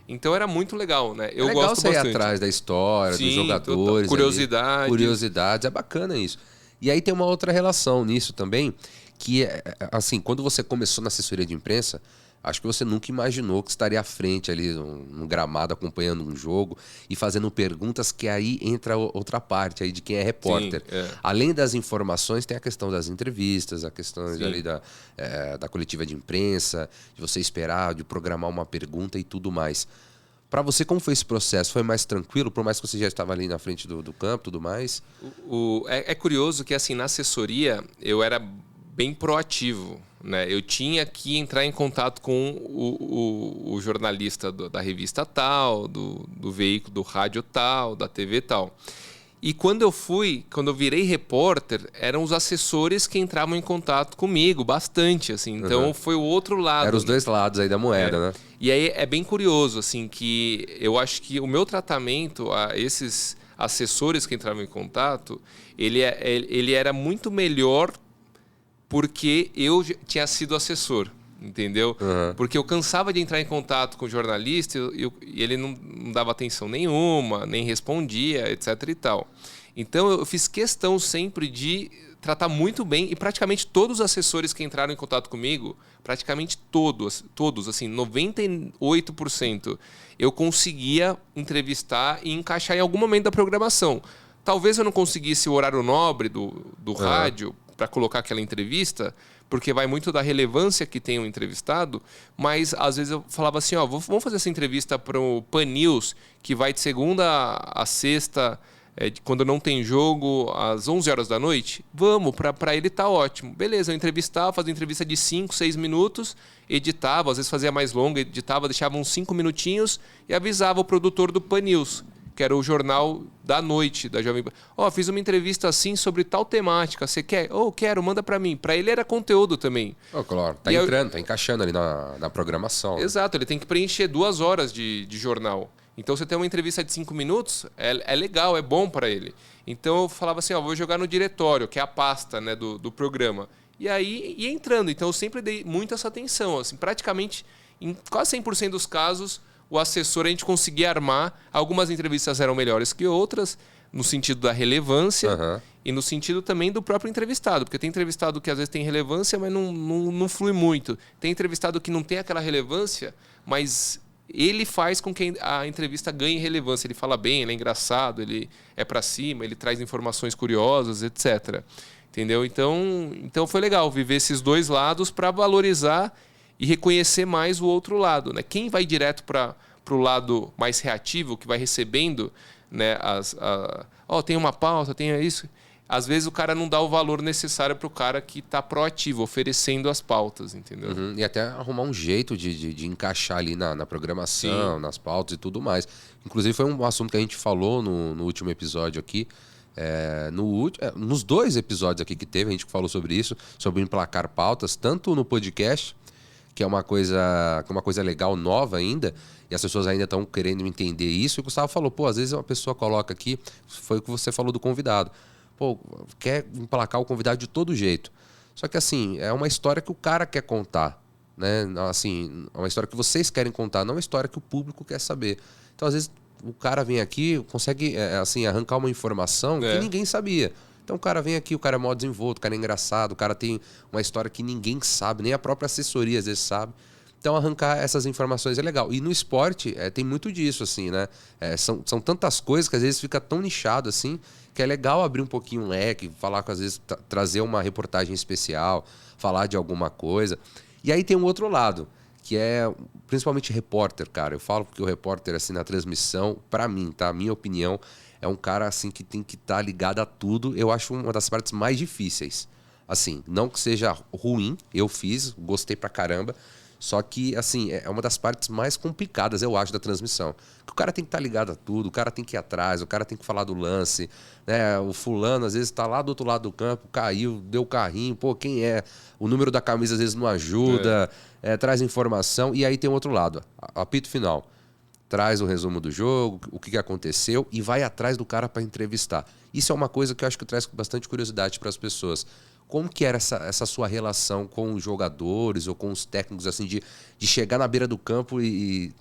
Então era muito legal, né? Eu legal gosto você bastante. ir atrás da história, dos jogadores. Curiosidades. Curiosidades, é bacana isso. E aí tem uma outra relação nisso também, que é, assim, quando você começou na assessoria de imprensa, acho que você nunca imaginou que estaria à frente ali, no gramado, acompanhando um jogo e fazendo perguntas, que aí entra outra parte aí de quem é repórter. Sim, Além das informações, tem a questão das entrevistas, a questão ali da coletiva de imprensa, de você esperar, de programar uma pergunta e tudo mais. Para você, como foi esse processo? Foi mais tranquilo, por mais que você já estava ali na frente do campo e tudo mais? É curioso que, assim, na assessoria, eu era bem proativo. Né? Eu tinha que entrar em contato com o jornalista da revista tal, do veículo, do rádio tal, da TV tal. E quando eu virei repórter, eram os assessores que entravam em contato comigo, bastante, assim. Então foi o outro lado. Eram os dois lados aí da moeda, né? E aí é bem curioso, assim, que eu acho que o meu tratamento a esses assessores que entravam em contato, ele era muito melhor porque eu tinha sido assessor, entendeu? Porque eu cansava de entrar em contato com o jornalista e ele não dava atenção nenhuma, nem respondia, etc e tal. Então eu fiz questão sempre de tratar muito bem, e praticamente todos os assessores que entraram em contato comigo, praticamente todos, assim, 98%, eu conseguia entrevistar e encaixar em algum momento da programação. Talvez eu não conseguisse o horário nobre do rádio para colocar aquela entrevista, porque vai muito da relevância que tem o entrevistado, mas às vezes eu falava assim, vamos fazer essa entrevista para o Pan News, que vai de segunda a sexta, quando não tem jogo, às 11 horas da noite. Vamos, para ele tá ótimo. Beleza, eu entrevistava, fazia entrevista de 5, 6 minutos, editava, às vezes fazia mais longa, editava, deixava uns 5 minutinhos e avisava o produtor do Pan News, que era o jornal da noite da Jovem Pan. Fiz uma entrevista assim sobre tal temática, você quer? Quero, manda para mim. Para ele era conteúdo também. Claro, tá encaixando ali na programação. Exato, ele tem que preencher 2 horas de jornal. Então você tem uma entrevista de 5 minutos, é legal, é bom para ele. Então eu falava assim, vou jogar no diretório, que é a pasta, né, do programa. E aí ia entrando. Então eu sempre dei muito essa atenção. Assim, praticamente, em quase 100% dos casos, o assessor, a gente conseguia armar. Algumas entrevistas eram melhores que outras, no sentido da relevância e no sentido também do próprio entrevistado. Porque tem entrevistado que às vezes tem relevância, mas não flui muito. Tem entrevistado que não tem aquela relevância, mas ele faz com que a entrevista ganhe relevância. Ele fala bem, ele é engraçado, ele é para cima, ele traz informações curiosas, etc. Entendeu? Então foi legal viver esses dois lados para valorizar e reconhecer mais o outro lado, né? Quem vai direto para o lado mais reativo, que vai recebendo, né, tem uma pauta, tem isso. Às vezes o cara não dá o valor necessário para o cara que está proativo, oferecendo as pautas, entendeu? Uhum. E até arrumar um jeito de encaixar ali na programação, sim, nas pautas e tudo mais. Inclusive foi um assunto que a gente falou no último episódio aqui. Nos 2 episódios aqui que teve, a gente falou sobre isso, sobre emplacar pautas, tanto no podcast, que é uma coisa legal, nova ainda, e as pessoas ainda estão querendo entender isso. E o Gustavo falou, às vezes uma pessoa coloca aqui, foi o que você falou do convidado, quer emplacar o convidado de todo jeito. Só que assim, é uma história que o cara quer contar, né? Assim, é uma história que vocês querem contar, não uma história que o público quer saber. Então, às vezes, o cara vem aqui, consegue arrancar uma informação que ninguém sabia. Então o cara vem aqui, o cara é mó desenvolto, o cara é engraçado, o cara tem uma história que ninguém sabe, nem a própria assessoria às vezes sabe. Então arrancar essas informações é legal. E no esporte tem muito disso, assim, né? São tantas coisas que às vezes fica tão nichado assim, que é legal abrir um pouquinho o leque, falar às vezes, trazer uma reportagem especial, falar de alguma coisa. E aí tem um outro lado, que é principalmente repórter, cara. Eu falo porque o repórter, assim, na transmissão, pra mim, tá? Minha opinião, é um cara, assim, que tem que estar ligado a tudo. Eu acho uma das partes mais difíceis. Assim, não que seja ruim, eu fiz, gostei pra caramba. Só que, assim, é uma das partes mais complicadas, eu acho, da transmissão. Porque o cara tem que estar ligado a tudo, o cara tem que ir atrás, o cara tem que falar do lance, né? O fulano, às vezes, está lá do outro lado do campo, caiu, deu carrinho, quem é? O número da camisa, às vezes, não ajuda, traz informação. E aí tem o outro lado, apito final. Traz o resumo do jogo, o que aconteceu e vai atrás do cara para entrevistar. Isso é uma coisa que eu acho que traz bastante curiosidade para as pessoas. Como que era essa sua relação com os jogadores ou com os técnicos, assim, de chegar na beira do campo e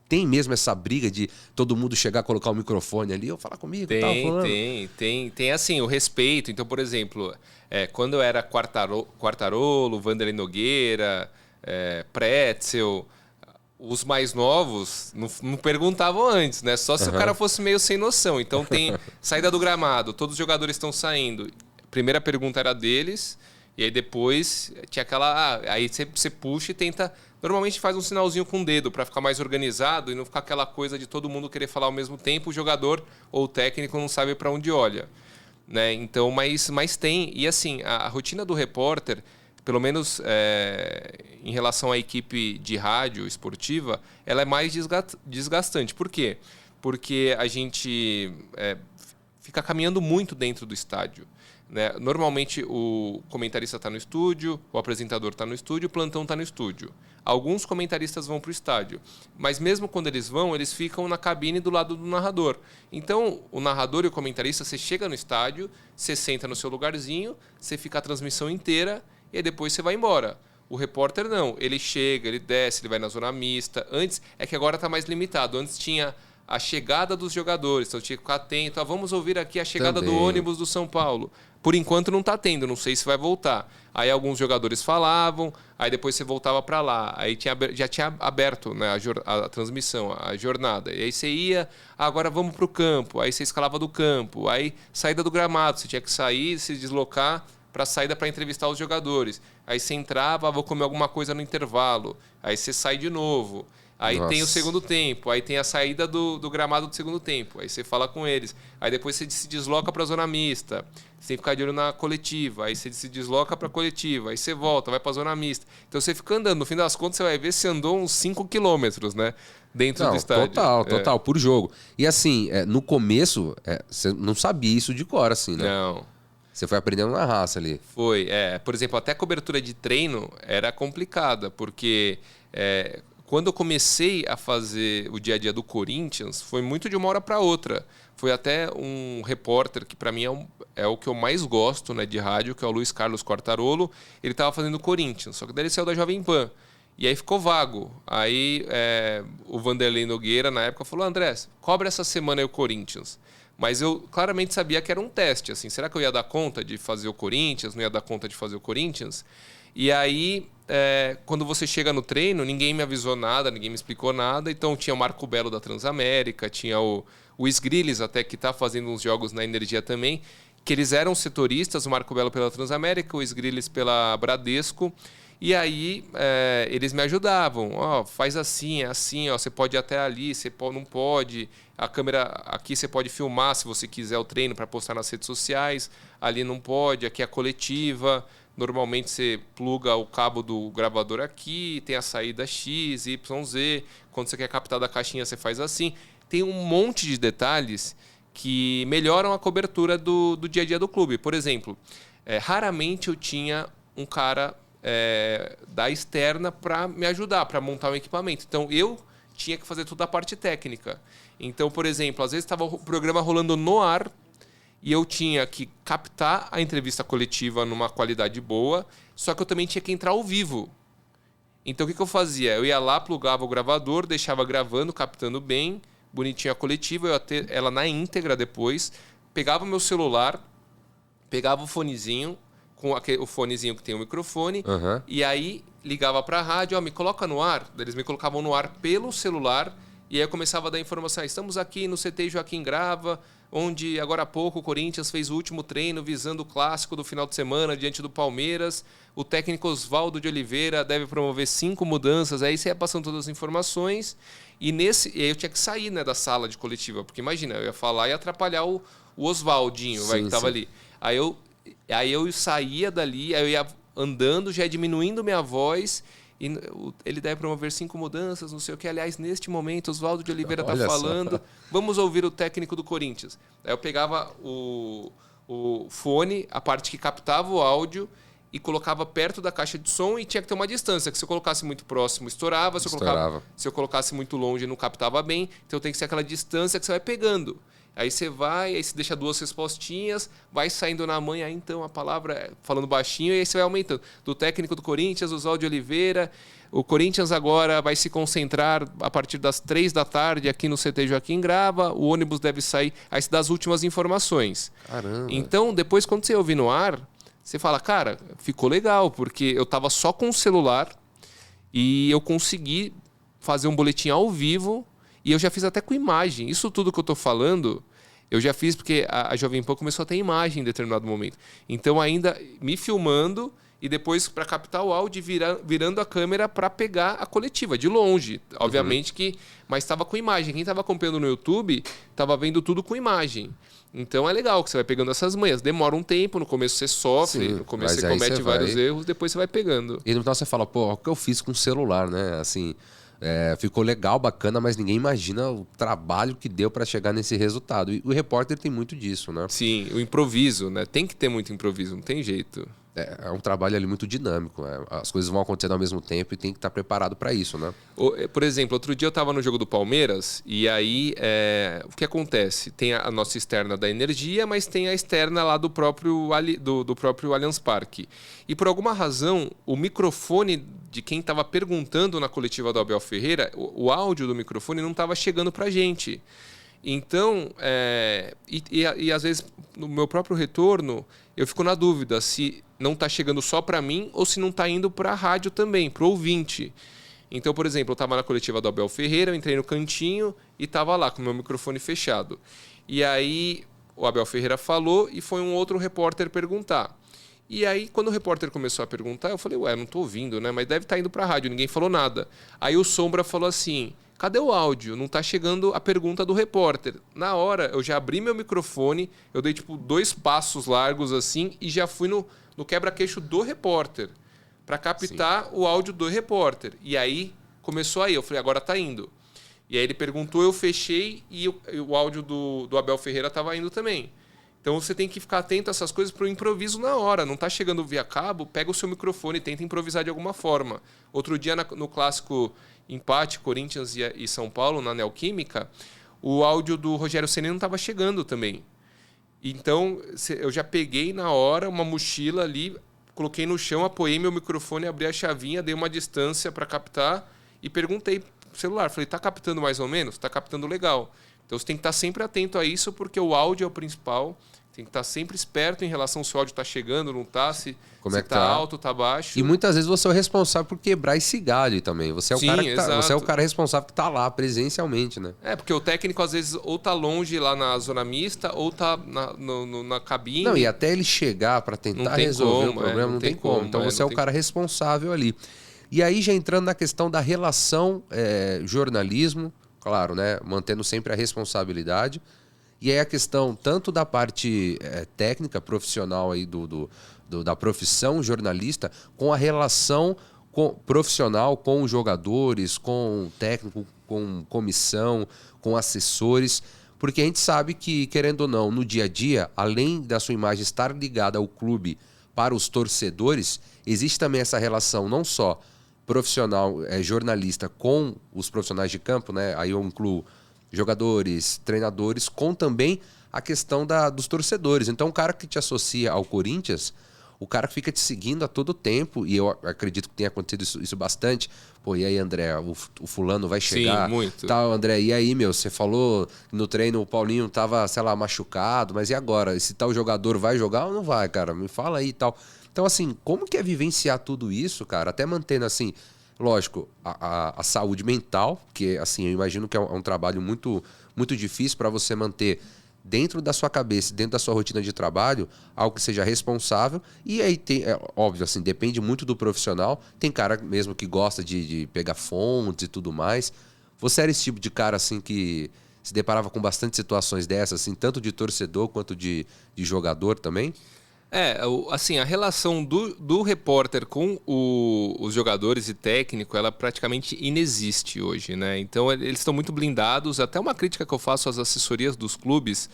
tem mesmo essa briga de todo mundo chegar, colocar o microfone ali, ou falar comigo, Tem assim, o respeito. Então, por exemplo, quando eu era Quartarolo, Vanderlei Nogueira, Pretzel, os mais novos não perguntavam antes, né? Só se o cara fosse meio sem noção. Então tem saída do gramado, todos os jogadores estão saindo. Primeira pergunta era deles, e aí depois tinha aquela... aí você puxa e tenta... Normalmente faz um sinalzinho com o dedo para ficar mais organizado e não ficar aquela coisa de todo mundo querer falar ao mesmo tempo, o jogador ou o técnico não sabe para onde olha, né? Então, mas tem... E assim, a rotina do repórter, pelo menos em relação à equipe de rádio esportiva, ela é mais desgastante. Por quê? Porque a gente fica caminhando muito dentro do estádio, né? Normalmente o comentarista está no estúdio, o apresentador está no estúdio, o plantão está no estúdio. Alguns comentaristas vão para o estádio, mas mesmo quando eles vão, eles ficam na cabine do lado do narrador. Então, o narrador e o comentarista, você chega no estádio, você senta no seu lugarzinho, você fica a transmissão inteira e aí depois você vai embora. O repórter não, ele chega, ele desce, ele vai na zona mista. Antes, é que agora está mais limitado. Antes tinha a chegada dos jogadores, então tinha que ficar atento. Vamos ouvir aqui a chegada do ônibus do São Paulo. Por enquanto não está tendo, não sei se vai voltar. Aí alguns jogadores falavam, aí depois você voltava para lá. Aí já tinha aberto, né, a transmissão, a jornada. E aí você ia, agora vamos para o campo. Aí você escalava do campo. Aí saída do gramado, você tinha que sair, se deslocar para a saída para entrevistar os jogadores. Aí você entrava, vou comer alguma coisa no intervalo. Aí você sai de novo. Aí tem o segundo tempo, aí tem a saída do gramado do segundo tempo, aí você fala com eles. Aí depois você se desloca para a zona mista, você tem que ficar de olho na coletiva, aí você se desloca para a coletiva, aí você volta, vai para a zona mista. Então você fica andando, no fim das contas você vai ver se andou uns 5 quilômetros, né, dentro do estádio. Total, por jogo. E assim, no começo, você não sabia isso de cor, assim, né? Não. Você foi aprendendo na raça ali. Foi, por exemplo, até a cobertura de treino era complicada, porque... Quando eu comecei a fazer o dia a dia do Corinthians, foi muito de uma hora para outra. Foi até um repórter que, para mim, é o que eu mais gosto, né, de rádio, que é o Luiz Carlos Quartarolo. Ele estava fazendo o Corinthians, só que daí ele saiu da Jovem Pan. E aí ficou vago. Aí o Vanderlei Nogueira, na época, falou: André, cobre essa semana aí o Corinthians. Mas eu claramente sabia que era um teste. Assim, será que eu ia dar conta de fazer o Corinthians? Não ia dar conta de fazer o Corinthians? E aí, quando você chega no treino, ninguém me avisou nada, ninguém me explicou nada. Então tinha o Marco Belo da Transamérica, tinha o Sgrillis até que está fazendo uns jogos na Energia também, que eles eram setoristas, o Marco Belo pela Transamérica, o Sgrillis pela Bradesco. E aí eles me ajudavam. Faz assim, é assim, você pode ir até ali, você não pode. A câmera aqui você pode filmar se você quiser o treino para postar nas redes sociais. Ali não pode, aqui é a coletiva. Normalmente você pluga o cabo do gravador aqui, tem a saída X, Y, Z. Quando você quer captar da caixinha, você faz assim. Tem um monte de detalhes que melhoram a cobertura do dia a dia do clube. Por exemplo, raramente eu tinha um cara da externa para me ajudar, para montar um equipamento. Então, eu tinha que fazer toda a parte técnica. Então, por exemplo, às vezes estava o programa rolando no ar e eu tinha que captar a entrevista coletiva numa qualidade boa, só que eu também tinha que entrar ao vivo. Então, o que eu fazia? Eu ia lá, plugava o gravador, deixava gravando, captando bem, bonitinho a coletiva, eu ia ter ela na íntegra depois, pegava o meu celular, pegava o fonezinho, com o fonezinho que tem o microfone, e aí ligava para a rádio, me coloca no ar. Eles me colocavam no ar pelo celular, e aí eu começava a dar informação. Estamos aqui no CT Joaquim Grava, onde agora há pouco o Corinthians fez o último treino visando o clássico do final de semana diante do Palmeiras. O técnico Oswaldo de Oliveira deve promover 5 mudanças. Aí você ia passando todas as informações, e aí eu tinha que sair, né, da sala de coletiva, porque imagina, eu ia falar e atrapalhar o Oswaldinho, que estava ali. Aí eu saía dali, aí eu ia andando, já diminuindo minha voz, e ele deve promover 5 mudanças, não sei o que. Aliás, neste momento, Oswaldo de Oliveira está falando, vamos ouvir o técnico do Corinthians. Aí eu pegava o fone, a parte que captava o áudio, e colocava perto da caixa de som, e tinha que ter uma distância, que se eu colocasse muito próximo, estourava. Se eu colocasse muito longe, não captava bem. Então tem que ser aquela distância que você vai pegando. Aí você vai, aí você deixa 2 respostinhas, vai saindo na manha, aí então a palavra falando baixinho, e aí você vai aumentando. Do técnico do Corinthians, Oswaldo de Oliveira, o Corinthians agora vai se concentrar a partir das 3 da tarde aqui no CT Joaquim Grava, o ônibus deve sair, aí você dá as últimas informações. Caramba. Então, depois, quando você ouvir no ar, você fala, cara, ficou legal, porque eu estava só com o celular e eu consegui fazer um boletim ao vivo. E eu já fiz até com imagem. Isso tudo que eu estou falando, eu já fiz porque a Jovem Pan começou a ter imagem em determinado momento. Então, ainda me filmando e depois para captar o áudio, virando a câmera para pegar a coletiva, de longe. Obviamente mas estava com imagem. Quem estava acompanhando no YouTube estava vendo tudo com imagem. Então, é legal que você vai pegando essas manhas. Demora um tempo, no começo você sofre, no começo você comete vários erros, depois você vai pegando. E no final você fala, o que eu fiz com o celular, né? Assim... ficou legal, bacana, mas ninguém imagina o trabalho que deu para chegar nesse resultado. E o repórter tem muito disso, né? Sim, o improviso, né? Tem que ter muito improviso, não tem jeito. É um trabalho ali muito dinâmico. As coisas vão acontecendo ao mesmo tempo e tem que estar preparado para isso, né? Por exemplo, outro dia eu estava no jogo do Palmeiras e aí o que acontece? Tem a nossa externa da Energia, mas tem a externa lá do próprio Allianz Parque. E por alguma razão, o microfone de quem estava perguntando na coletiva do Abel Ferreira, o áudio do microfone não estava chegando para a gente. Então, e às vezes no meu próprio retorno, eu fico na dúvida se não está chegando só para mim ou se não está indo para a rádio também, para o ouvinte. Então, por exemplo, eu estava na coletiva do Abel Ferreira, eu entrei no cantinho e estava lá com o meu microfone fechado. E aí o Abel Ferreira falou e foi um outro repórter perguntar. E aí, quando o repórter começou a perguntar, eu falei, não estou ouvindo, né? Mas deve estar indo para a rádio, ninguém falou nada. Aí o Sombra falou assim, cadê o áudio? Não está chegando a pergunta do repórter. Na hora, eu já abri meu microfone, eu dei 2 passos largos assim e já fui no quebra-queixo do repórter para captar o áudio do repórter. E aí, começou aí. Eu falei, agora está indo. E aí ele perguntou, eu fechei e o áudio do Abel Ferreira estava indo também. Então você tem que ficar atento a essas coisas para o improviso na hora. Não está chegando via cabo, pega o seu microfone e tenta improvisar de alguma forma. Outro dia, no clássico empate Corinthians e São Paulo, na Neoquímica, o áudio do Rogério Ceni não estava chegando também. Então eu já peguei na hora uma mochila ali, coloquei no chão, apoiei meu microfone, abri a chavinha, dei uma distância para captar e perguntei pro celular. Falei, está captando mais ou menos? Está captando legal. Então você tem que estar sempre atento a isso, porque o áudio é o principal. Tem que estar sempre esperto em relação se o áudio está chegando, não está, se tá alto, está baixo. E muitas vezes você é o responsável por quebrar esse galho também. Você é o cara que você é o cara responsável que está lá presencialmente, né? Porque o técnico às vezes ou está longe lá na zona mista ou está na cabine. Não, e até ele chegar para tentar resolver o problema, não tem como. Então você é o cara responsável ali. E aí já entrando na questão da relação jornalismo, claro, né? Mantendo sempre a responsabilidade. E aí a questão tanto da parte técnica, profissional aí da profissão jornalista, com a relação profissional com os jogadores, com o técnico, com comissão, com assessores. Porque a gente sabe que, querendo ou não, no dia a dia, além da sua imagem estar ligada ao clube para os torcedores, existe também essa relação não só profissional, jornalista com os profissionais de campo, né? Aí eu incluo jogadores, treinadores, com também a questão dos torcedores. Então, o cara que te associa ao Corinthians, o cara que fica te seguindo a todo tempo, e eu acredito que tenha acontecido isso bastante. Pô, e aí, André, o fulano vai chegar? Sim, muito. Tal, André, e aí, meu, você falou que no treino o Paulinho tava, sei lá, machucado, mas e agora? Esse tal jogador vai jogar ou não vai, cara? Me fala aí e tal. Então, assim, como que é vivenciar tudo isso, cara? Até mantendo, assim, lógico, a saúde mental, que, assim, eu imagino que é um trabalho muito, muito difícil para você manter dentro da sua cabeça, dentro da sua rotina de trabalho, algo que seja responsável. E aí tem, óbvio, assim, depende muito do profissional. Tem cara mesmo que gosta de pegar fontes e tudo mais. Você era esse tipo de cara, assim, que se deparava com bastante situações dessas, assim, tanto de torcedor quanto de jogador também? Assim, a relação do repórter com os jogadores e técnico, ela praticamente inexiste hoje, né? Então, eles estão muito blindados. Até uma crítica que eu faço às assessorias dos clubes.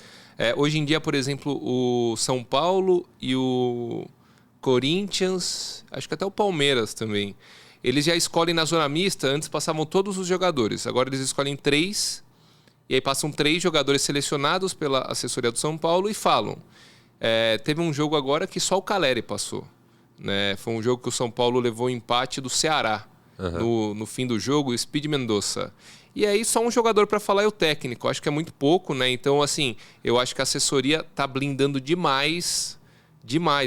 Hoje em dia, por exemplo, o São Paulo e o Corinthians, acho que até o Palmeiras também, eles já escolhem na zona mista. Antes passavam todos os jogadores. Agora eles escolhem 3, e aí passam 3 jogadores selecionados pela assessoria do São Paulo e falam... teve um jogo agora que só o Caleri passou, né? Foi um jogo que o São Paulo levou empate do Ceará. No fim do jogo, o Speed Mendonça. E aí só um jogador para falar é o técnico. Acho que é muito pouco, né? Então, assim, eu acho que a assessoria tá blindando demais,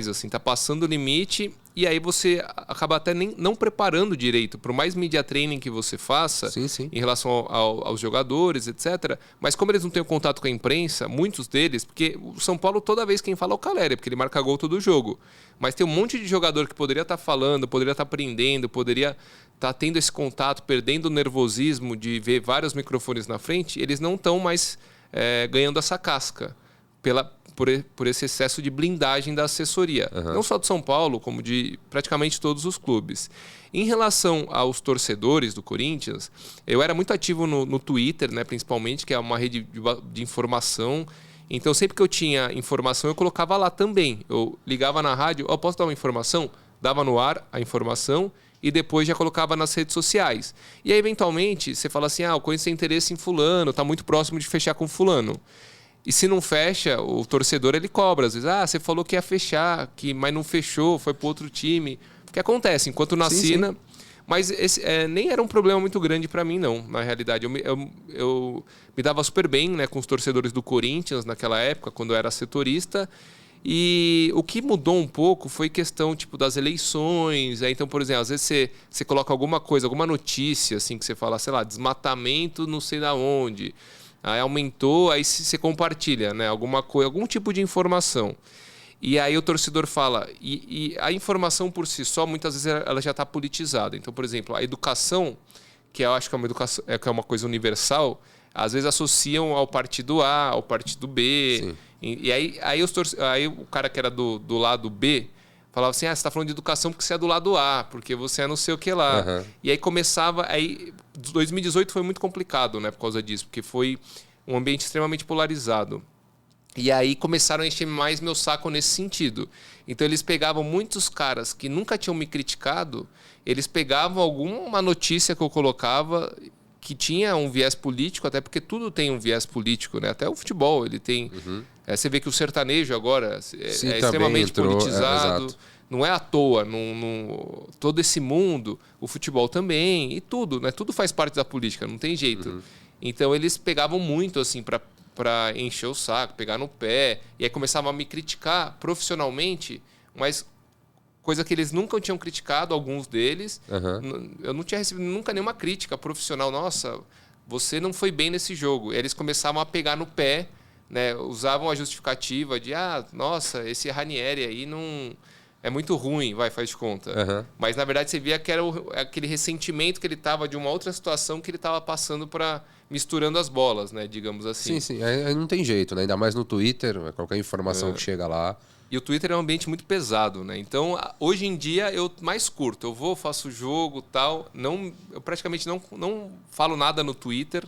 assim, tá passando o limite. E aí você acaba até não preparando direito, por mais media training que você faça, sim. em relação aos jogadores, etc. Mas como eles não têm contato com a imprensa, muitos deles, porque o São Paulo toda vez quem fala é o Caleri, porque ele marca gol todo jogo. Mas tem um monte de jogador que poderia estar falando, poderia estar aprendendo, poderia estar tendo esse contato, perdendo o nervosismo de ver vários microfones na frente, eles não estão mais ganhando essa casca por esse excesso de blindagem da assessoria. Não só do São Paulo, como de praticamente todos os clubes. Em relação aos torcedores do Corinthians, eu era muito ativo no Twitter, né, principalmente, que é uma rede de informação. Então, sempre que eu tinha informação, eu colocava lá também. Eu ligava na rádio, posso dar uma informação? Dava no ar a informação e depois já colocava nas redes sociais. E aí, eventualmente, você fala assim, o Corinthians tem interesse em fulano, está muito próximo de fechar com fulano. E se não fecha, o torcedor ele cobra. Às vezes, você falou que ia fechar, mas não fechou, foi para outro time. O que acontece? Enquanto não assina... Sim. Mas nem era um problema muito grande para mim, não. Na realidade, eu me dava super bem, né, com os torcedores do Corinthians naquela época, quando eu era setorista. E o que mudou um pouco foi questão tipo das eleições. Então, por exemplo, às vezes você coloca alguma coisa, alguma notícia, assim, que você fala, sei lá, desmatamento não sei da onde... Aí aumentou, aí você compartilha, né, algum tipo de informação. E aí o torcedor fala... E a informação por si só, muitas vezes, ela já está politizada. Então, por exemplo, a educação, que eu acho que é uma coisa universal, às vezes associam ao partido A, ao partido B. Sim. E aí o cara que era do lado B falava assim, você está falando de educação porque você é do lado A, porque você é não sei o que lá. E aí começava... 2018 foi muito complicado, né, por causa disso, porque foi um ambiente extremamente polarizado. E aí começaram a encher mais meu saco nesse sentido. Então eles pegavam muitos caras que nunca tinham me criticado, eles pegavam alguma notícia que eu colocava que tinha um viés político, até porque tudo tem um viés político, né? Até o futebol, ele tem... você vê que o sertanejo agora é extremamente politizado. Não é à toa, todo esse mundo, o futebol também, e tudo, né? Tudo faz parte da política, não tem jeito. Então eles pegavam muito, assim, para para encher o saco, pegar no pé, e aí começavam a me criticar profissionalmente, mas coisa que eles nunca tinham criticado, alguns deles. Eu não tinha recebido nunca nenhuma crítica profissional. Nossa, você não foi bem nesse jogo. E eles começavam a pegar no pé, né? Usavam a justificativa de, nossa, esse Ranieri aí não... é muito ruim, faz de conta. Mas, na verdade, você via que era aquele ressentimento que ele estava de uma outra situação que ele estava passando para misturando as bolas, né? Digamos assim. Sim. Aí não tem jeito, né? Ainda mais no Twitter, qualquer informação que chega lá. E o Twitter é um ambiente muito pesado, né? Então, hoje em dia, eu mais curto. Eu vou, faço jogo, tal. Eu praticamente não falo nada no Twitter.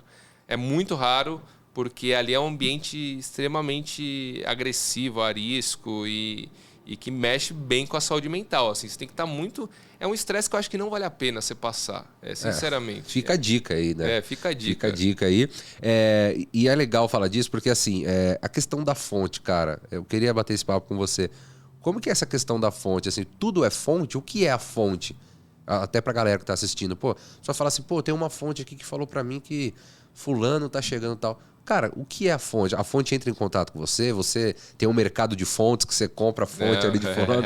É muito raro, porque ali é um ambiente extremamente agressivo, arisco e que mexe bem com a saúde mental. Assim, você tem que estar muito... É um estresse que eu acho que não vale a pena você passar, sinceramente. Fica a dica aí, né? Fica a dica. Fica a dica aí. E é legal falar disso porque, assim, a questão da fonte, cara, eu queria bater esse papo com você. Como que é essa questão da fonte? Assim, tudo é fonte? O que é a fonte? Até pra galera que tá assistindo. Pô, só fala assim, tem uma fonte aqui que falou pra mim que fulano tá chegando e tal. Cara, o que é a fonte? A fonte entra em contato com você? Você tem um mercado de fontes que você compra a fonte ali de fulano?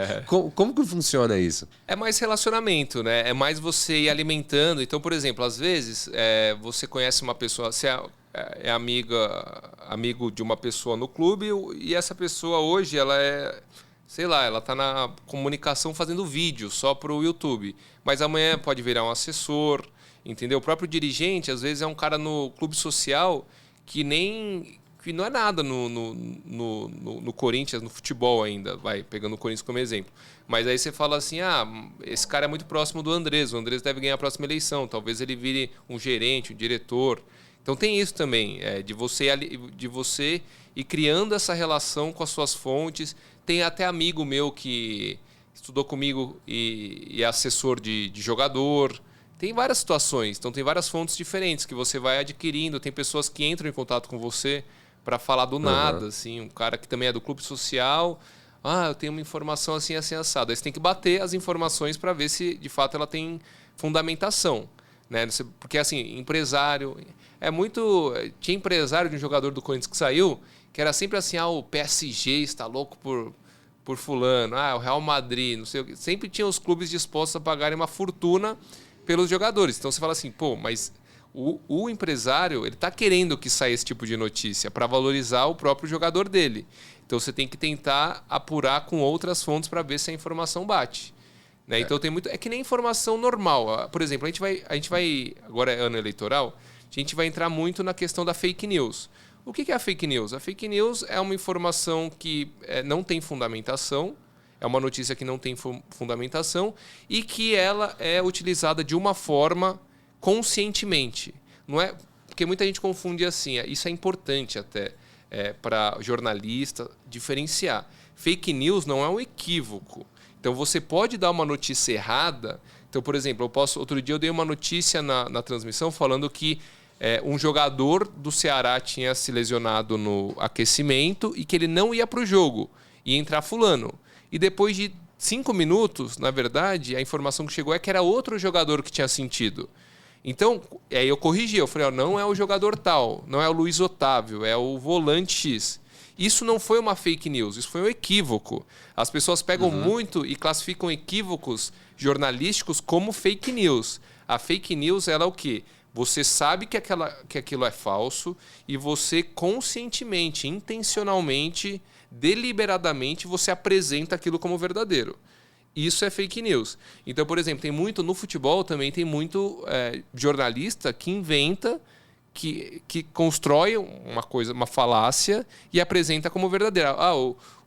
Como que funciona isso? É mais relacionamento, né? É mais você ir alimentando. Então, por exemplo, às vezes você conhece uma pessoa, você é amigo de uma pessoa no clube e essa pessoa hoje, ela sei lá, ela tá na comunicação fazendo vídeo só pro YouTube. Mas amanhã pode virar um assessor, entendeu? O próprio dirigente, às vezes, é um cara no clube social que não é nada no Corinthians, no futebol ainda, pegando o Corinthians como exemplo. Mas aí você fala assim, esse cara é muito próximo do Andrés, o Andrés deve ganhar a próxima eleição, talvez ele vire um gerente, um diretor. Então tem isso também, de você ir criando essa relação com as suas fontes. Tem até amigo meu que estudou comigo e é assessor de jogador. Tem várias situações, então tem várias fontes diferentes que você vai adquirindo. Tem pessoas que entram em contato com você para falar do nada, assim, um cara que também é do clube social. Eu tenho uma informação assim, assim, assado. Aí você tem que bater as informações para ver se de fato ela tem fundamentação, né? Porque assim, empresário tinha empresário de um jogador do Corinthians que saiu, que era sempre assim, o PSG está louco por fulano, o Real Madrid, não sei o quê. Sempre tinha os clubes dispostos a pagarem uma fortuna pelos jogadores. Então você fala assim, mas o empresário, ele está querendo que saia esse tipo de notícia para valorizar o próprio jogador dele. Então você tem que tentar apurar com outras fontes para ver se a informação bate, né? Então tem muito... É que nem informação normal. Por exemplo, a gente vai agora é ano eleitoral, a gente vai entrar muito na questão da fake news. O que é a fake news? A fake news é uma informação que não tem fundamentação, é uma notícia que não tem fundamentação e que ela é utilizada de uma forma conscientemente. Não é, porque muita gente confunde assim. Isso é importante até para jornalista diferenciar. Fake news não é um equívoco. Então você pode dar uma notícia errada. Então, por exemplo, outro dia eu dei uma notícia na transmissão falando que um jogador do Ceará tinha se lesionado no aquecimento e que ele não ia para o jogo, ia entrar fulano. E depois de 5 minutos, na verdade, a informação que chegou é que era outro jogador que tinha sentido. Então, aí eu corrigi, eu falei, não é o jogador tal, não é o Luiz Otávio, é o volante X. Isso não foi uma fake news, isso foi um equívoco. As pessoas pegam muito e classificam equívocos jornalísticos como fake news. A fake news, ela é o quê? Você sabe que aquilo é falso e você conscientemente, intencionalmente, deliberadamente, você apresenta aquilo como verdadeiro. Isso é fake news. Então, por exemplo, no futebol também tem muito jornalista que inventa, que constrói uma falácia e apresenta como verdadeira.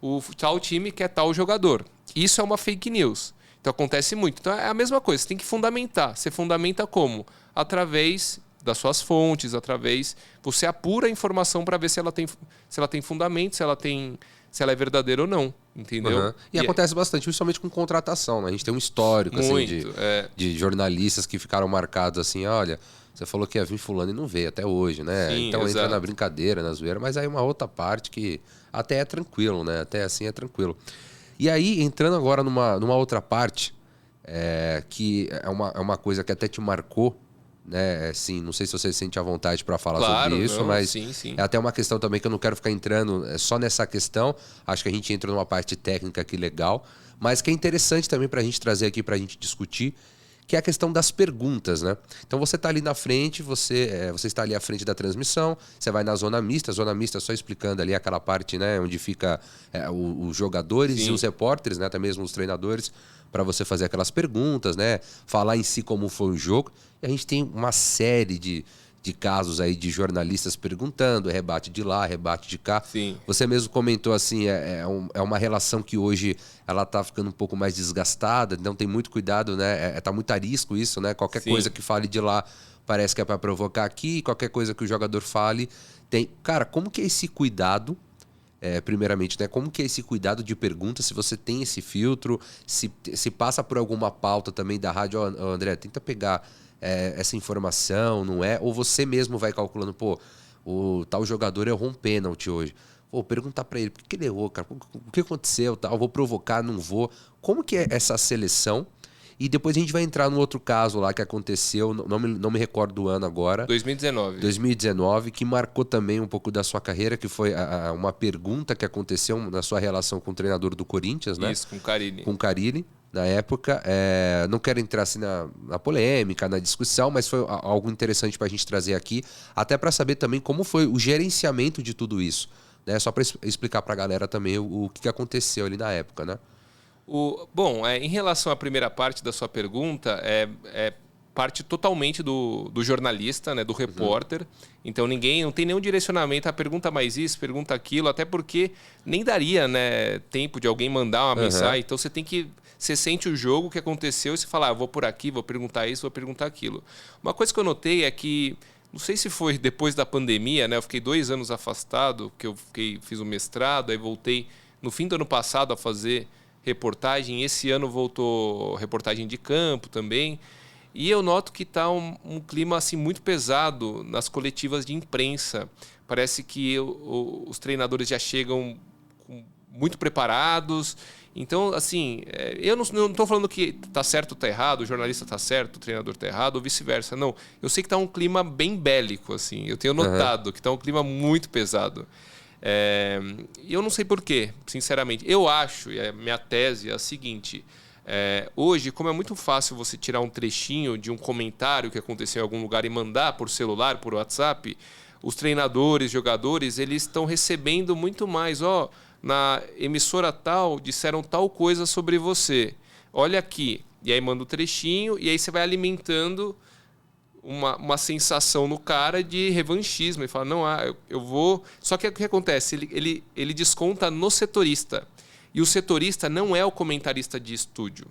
O tal time quer tal jogador. Isso é uma fake news. Então acontece muito. Então é a mesma coisa, você tem que fundamentar. Você fundamenta como? Através das suas fontes, você apura a informação para ver se ela tem fundamento, se ela é verdadeira ou não, entendeu? E acontece bastante, principalmente com contratação, né? A gente tem um histórico muito, assim, de jornalistas que ficaram marcados assim, olha, você falou que ia vir fulano e não veio até hoje, né? Sim, então exato. Entra na brincadeira, na zoeira, mas aí uma outra parte que até é tranquilo, né? Até assim é tranquilo. E aí, entrando agora numa outra parte, que é uma coisa que até te marcou né? Assim, não sei se você sente à vontade para falar sobre isso, não, mas sim. é até uma questão também que eu não quero ficar entrando só nessa questão. Acho que a gente entra numa parte técnica aqui legal, mas que é interessante também para a gente trazer aqui para a gente discutir, que é a questão das perguntas, né? Então você está ali na frente, você está ali à frente da transmissão, você vai na zona mista só explicando ali aquela parte, né, onde fica os jogadores e os repórteres, né, até mesmo os treinadores, para você fazer aquelas perguntas, né, falar em si como foi o jogo. E a gente tem uma série de casos aí de jornalistas perguntando, rebate de lá, rebate de cá. Sim. Você mesmo comentou assim, é uma relação que hoje ela está ficando um pouco mais desgastada, então tem muito cuidado, né? Tá muito a risco isso, né? Qualquer coisa que fale de lá parece que é para provocar aqui, qualquer coisa que o jogador fale tem. Cara, como que é esse cuidado? Primeiramente, né? Como que é esse cuidado de pergunta, se você tem esse filtro, se passa por alguma pauta também da rádio, André, tenta pegar essa informação, não é? Ou você mesmo vai calculando, pô, o tal jogador errou um pênalti hoje. Vou perguntar para ele, por que ele errou, cara? O que aconteceu? Tal? Vou provocar, não vou. Como que é essa seleção? E depois a gente vai entrar no outro caso lá que aconteceu, não me recordo do ano agora. 2019, que marcou também um pouco da sua carreira, que foi uma pergunta que aconteceu na sua relação com o treinador do Corinthians, né? Isso, com o Carille. Com o Carille, na época. Não quero entrar assim na polêmica, na discussão, mas foi algo interessante para a gente trazer aqui, até para saber também como foi o gerenciamento de tudo isso, né? Só para explicar para a galera também o que aconteceu ali na época, né? Bom, em relação à primeira parte da sua pergunta, parte totalmente do jornalista, né, do repórter. Então não tem nenhum direcionamento, pergunta mais isso, pergunta aquilo, até porque nem daria, né, tempo de alguém mandar uma mensagem. Então você sente o jogo, o que aconteceu, e você fala, vou por aqui, vou perguntar isso, vou perguntar aquilo. Uma coisa que eu notei é que, não sei se foi depois da pandemia, né, eu fiquei 2 anos afastado, que eu fiz o mestrado, aí voltei no fim do ano passado a fazer reportagem. Esse ano voltou reportagem de campo também. E eu noto que está um clima assim, muito pesado nas coletivas de imprensa. Parece que os treinadores já chegam muito preparados. Então, assim, eu não estou falando que está certo ou está errado, o jornalista está certo, o treinador está errado, ou vice-versa. Não, eu sei que está um clima bem bélico, assim. Eu tenho notado que está um clima muito pesado. E eu não sei por quê, sinceramente. Eu acho, e a minha tese é a seguinte: hoje, como é muito fácil você tirar um trechinho de um comentário que aconteceu em algum lugar e mandar por celular, por WhatsApp, os treinadores, jogadores, eles estão recebendo muito mais. Na emissora tal, disseram tal coisa sobre você. Olha aqui. E aí manda o trechinho, e aí você vai alimentando uma sensação no cara de revanchismo. Ele fala, não, eu vou... Só que o que acontece? Ele desconta no setorista. E o setorista não é o comentarista de estúdio.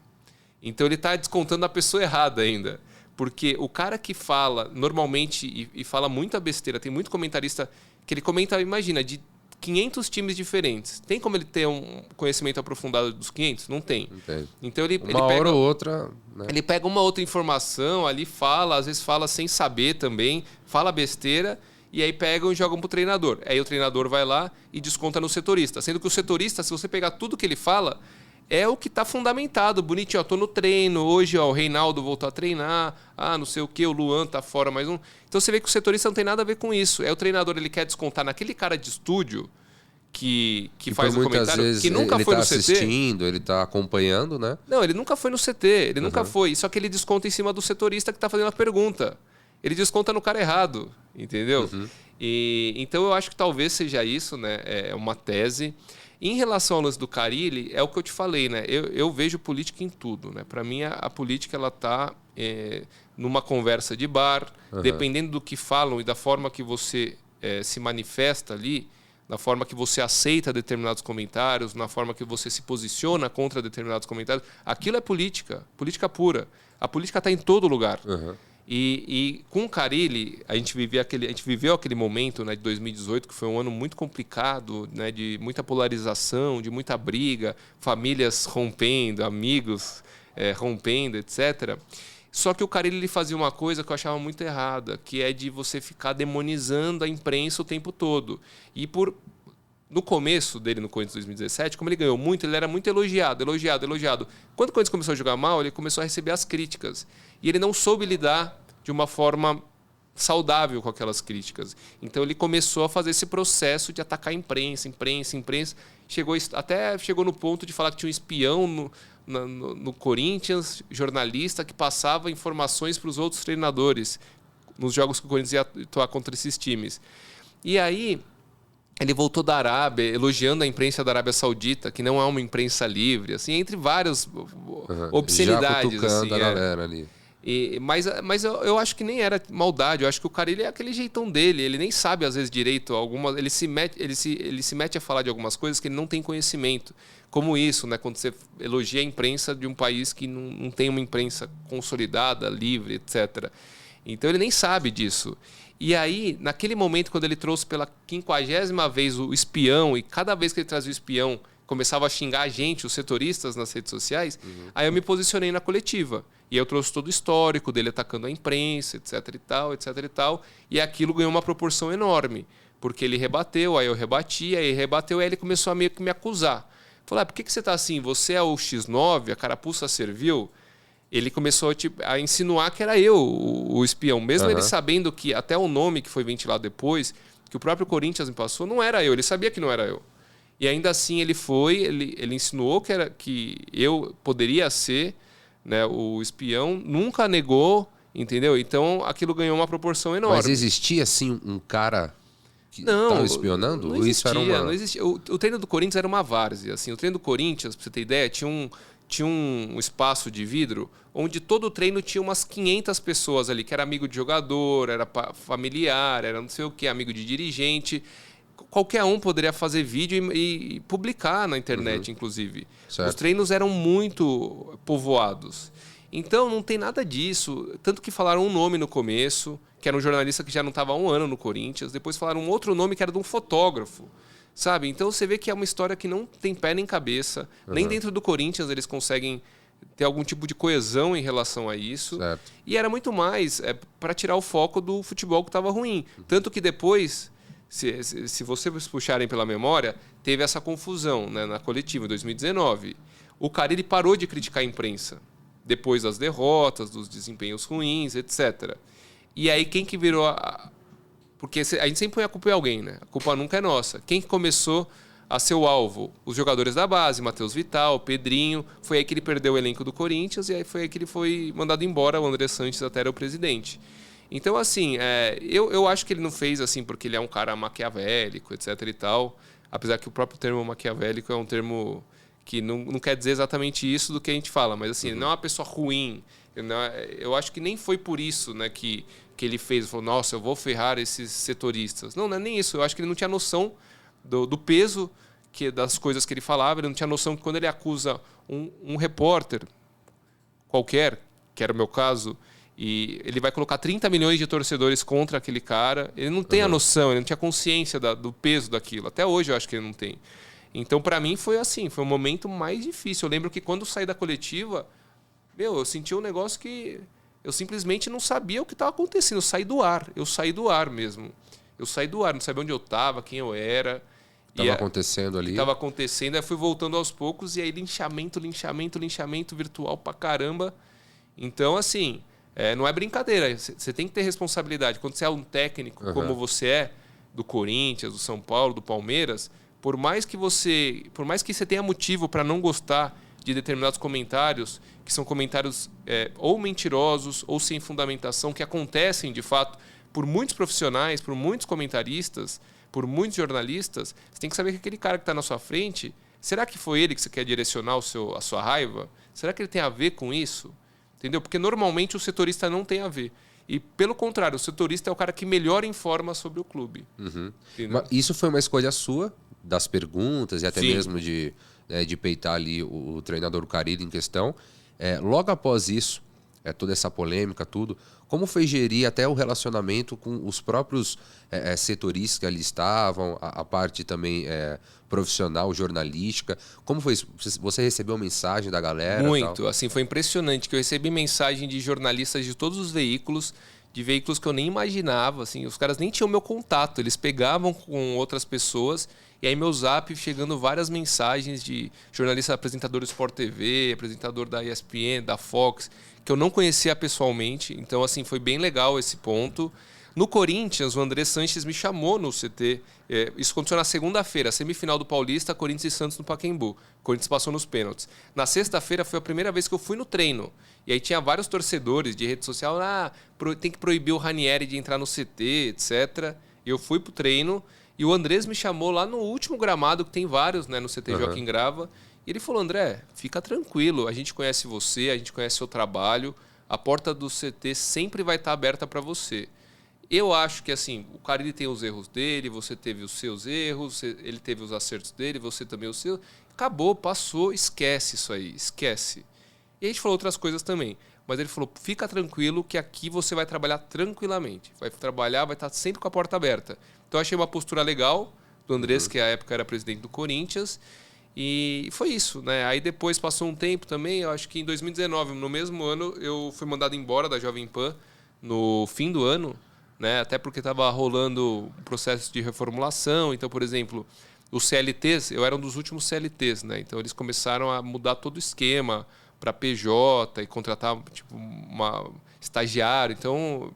Então ele está descontando a pessoa errada ainda. Porque o cara que fala normalmente e fala muita besteira, tem muito comentarista que ele comenta, imagina, de 500 times diferentes. Tem como ele ter um conhecimento aprofundado dos 500? Não tem. Então ele pega hora ou outra, né? Ele pega uma outra informação ali, às vezes fala sem saber também, fala besteira, e aí pegam e jogam pro treinador. Aí o treinador vai lá e desconta no setorista. Sendo que o setorista, se você pegar tudo que ele fala, é o que está fundamentado, bonitinho. Tô no treino, hoje o Reinaldo voltou a treinar, não sei o que, o Luan tá fora mais um. Então você vê que o setorista não tem nada a ver com isso. O treinador, ele quer descontar naquele cara de estúdio que faz o comentário, vezes que nunca foi no CT. Ele está assistindo, ele está acompanhando, né? Não, ele nunca foi no CT, ele nunca foi. Só que ele desconta em cima do setorista que está fazendo a pergunta. Ele desconta no cara errado, entendeu? Então eu acho que talvez seja isso, né? É uma tese. Em relação ao lance do Carille, é o que eu te falei, né? Eu vejo política em tudo, né? Para mim, a política ela está numa conversa de bar, dependendo do que falam e da forma que você se manifesta ali, na forma que você aceita determinados comentários, na forma que você se posiciona contra determinados comentários, aquilo é política pura. A política está em todo lugar. E com o Carille, a gente viveu aquele momento, né, de 2018, que foi um ano muito complicado, né, de muita polarização, de muita briga, famílias rompendo, amigos rompendo, etc. Só que o Carille ele fazia uma coisa que eu achava muito errada, que é de você ficar demonizando a imprensa o tempo todo. E no começo dele, no Corinthians 2017, como ele ganhou muito, ele era muito elogiado. Quando o Corinthians começou a jogar mal, ele começou a receber as críticas. E ele não soube lidar de uma forma saudável com aquelas críticas. Então ele começou a fazer esse processo de atacar a imprensa. Chegou no ponto de falar que tinha um espião no Corinthians, jornalista, que passava informações para os outros treinadores nos jogos que o Corinthians ia atuar contra esses times. E aí ele voltou da Arábia, elogiando a imprensa da Arábia Saudita, que não é uma imprensa livre, assim, entre várias obscenidades. Já cutucando assim, a galera ali. Mas eu acho que nem era maldade. Eu acho que o cara, ele é aquele jeitão dele. Ele nem sabe, às vezes, direito. Ele se mete a falar de algumas coisas que ele não tem conhecimento. Como isso, né? Quando você elogia a imprensa de um país que não tem uma imprensa consolidada, livre, etc. Então ele nem sabe disso. E aí, naquele momento, quando ele trouxe pela 50ª vez o espião, e cada vez que ele trazia o espião, começava a xingar a gente, os setoristas, nas redes sociais, aí eu me posicionei na coletiva. E eu trouxe todo o histórico dele atacando a imprensa, etc e tal, etc e tal. E aquilo ganhou uma proporção enorme. Porque ele rebateu, aí eu rebati, aí ele rebateu, aí ele começou a meio que me acusar. Falou, por que você está assim? Você é o X9, a carapuça servil? Ele começou a insinuar que era eu, o espião. Mesmo ele sabendo que até o nome que foi ventilado depois, que o próprio Corinthians me passou, não era eu. Ele sabia que não era eu. E ainda assim ele insinuou que eu poderia ser, né, o espião, nunca negou, entendeu? Então aquilo ganhou uma proporção enorme. Mas existia, assim, um cara que estava espionando? Não existia, Isso era não existia. O treino do Corinthians era uma várzea. Assim, o treino do Corinthians, pra você ter ideia, tinha um espaço de vidro onde todo o treino tinha umas 500 pessoas ali, que era amigo de jogador, era familiar, era não sei o que, amigo de dirigente. Qualquer um poderia fazer vídeo e publicar na internet, inclusive. Certo. Os treinos eram muito povoados. Então, não tem nada disso. Tanto que falaram um nome no começo, que era um jornalista que já não estava há um ano no Corinthians. Depois falaram um outro nome, que era de um fotógrafo. Sabe? Então, você vê que é uma história que não tem pé nem cabeça. Nem dentro do Corinthians eles conseguem ter algum tipo de coesão em relação a isso. Certo. E era muito mais para tirar o foco do futebol que estava ruim. Tanto que depois... Se vocês puxarem pela memória, teve essa confusão, né, na coletiva em 2019. O Carille parou de criticar a imprensa depois das derrotas, dos desempenhos ruins, etc. E aí quem que virou Porque a gente sempre põe a culpa em alguém, né? A culpa nunca é nossa. Quem que começou a ser o alvo? Os jogadores da base, Matheus Vital, Pedrinho. Foi aí que ele perdeu o elenco do Corinthians e aí foi aí que ele foi mandado embora. O André Sanches até era o presidente. Então, assim, eu acho que ele não fez assim porque ele é um cara maquiavélico, etc e tal. Apesar que o próprio termo maquiavélico é um termo que não quer dizer exatamente isso do que a gente fala. Mas, assim, ele não é uma pessoa ruim. Eu acho que nem foi por isso, né, que ele fez. Ele falou, nossa, eu vou ferrar esses setoristas. Não é nem isso. Eu acho que ele não tinha noção do peso das coisas que ele falava. Ele não tinha noção que quando ele acusa um repórter qualquer, que era o meu caso... E ele vai colocar 30 milhões de torcedores contra aquele cara. Ele não tem a noção, ele não tinha consciência do peso daquilo. Até hoje eu acho que ele não tem. Então, para mim, foi assim. Foi o momento mais difícil. Eu lembro que quando eu saí da coletiva, eu senti um negócio que eu simplesmente não sabia o que estava acontecendo. Eu saí do ar mesmo. Eu saí do ar, não sabia onde eu estava, quem eu era. Estava acontecendo ali. Estava acontecendo, aí fui voltando aos poucos. E aí linchamento virtual pra caramba. Então, assim... não é brincadeira, você tem que ter responsabilidade. Quando você é um técnico, como você é, do Corinthians, do São Paulo, do Palmeiras, por mais que você tenha motivo para não gostar de determinados comentários, que são comentários ou mentirosos ou sem fundamentação, que acontecem, de fato, por muitos profissionais, por muitos comentaristas, por muitos jornalistas, você tem que saber que aquele cara que está na sua frente, será que foi ele que você quer direcionar a sua raiva? Será que ele tem a ver com isso? Entendeu? Porque normalmente o setorista não tem a ver. E, pelo contrário, o setorista é o cara que melhor informa sobre o clube. Mas isso foi uma escolha sua, das perguntas e até Sim. mesmo de peitar ali o treinador Carille em questão. Logo após isso, toda essa polêmica, tudo, como foi gerir até o relacionamento com os próprios setoristas que ali estavam, a parte também profissional, jornalística? Como foi isso? Você recebeu mensagem da galera? Muito. Tal? Assim, foi impressionante que eu recebi mensagem de jornalistas de todos os veículos de veículos que eu nem imaginava, assim, os caras nem tinham meu contato, eles pegavam com outras pessoas, e aí meu zap chegando várias mensagens de jornalista, apresentador do Sport TV, apresentador da ESPN, da Fox, que eu não conhecia pessoalmente, então assim, foi bem legal esse ponto. No Corinthians, o André Sanches me chamou no CT, isso aconteceu na segunda-feira, semifinal do Paulista, Corinthians e Santos no Pacaembu. O Corinthians passou nos pênaltis. Na sexta-feira foi a primeira vez que eu fui no treino. E aí tinha vários torcedores de rede social, tem que proibir o Ranieri de entrar no CT, etc. E eu fui pro treino e o Andrés me chamou lá no último gramado, que tem vários, né, no CT Joaquim Grava. E ele falou, André, fica tranquilo, a gente conhece você, a gente conhece seu trabalho, a porta do CT sempre vai estar aberta para você. Eu acho que assim, o cara ele tem os erros dele, você teve os seus erros, ele teve os acertos dele, você também os seus. Acabou, passou, esquece isso aí, esquece. E a gente falou outras coisas também. Mas ele falou, fica tranquilo que aqui você vai trabalhar tranquilamente. Vai trabalhar, vai estar sempre com a porta aberta. Então eu achei uma postura legal do Andrés, que à época era presidente do Corinthians. E foi isso, né? Aí depois passou um tempo também, eu acho que em 2019, no mesmo ano, eu fui mandado embora da Jovem Pan no fim do ano. Né? Até porque estava rolando um processo de reformulação. Então, por exemplo, os CLTs, eu era um dos últimos CLTs, né? Então eles começaram a mudar todo o esquema para PJ e contratar tipo uma estagiário. Então,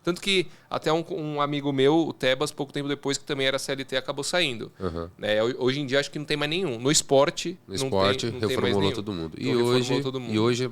tanto que até um amigo meu, o Tebas, pouco tempo depois, que também era CLT, acabou saindo. Né? Hoje em dia acho que não tem mais nenhum. No esporte, não reformulou todo mundo. E hoje,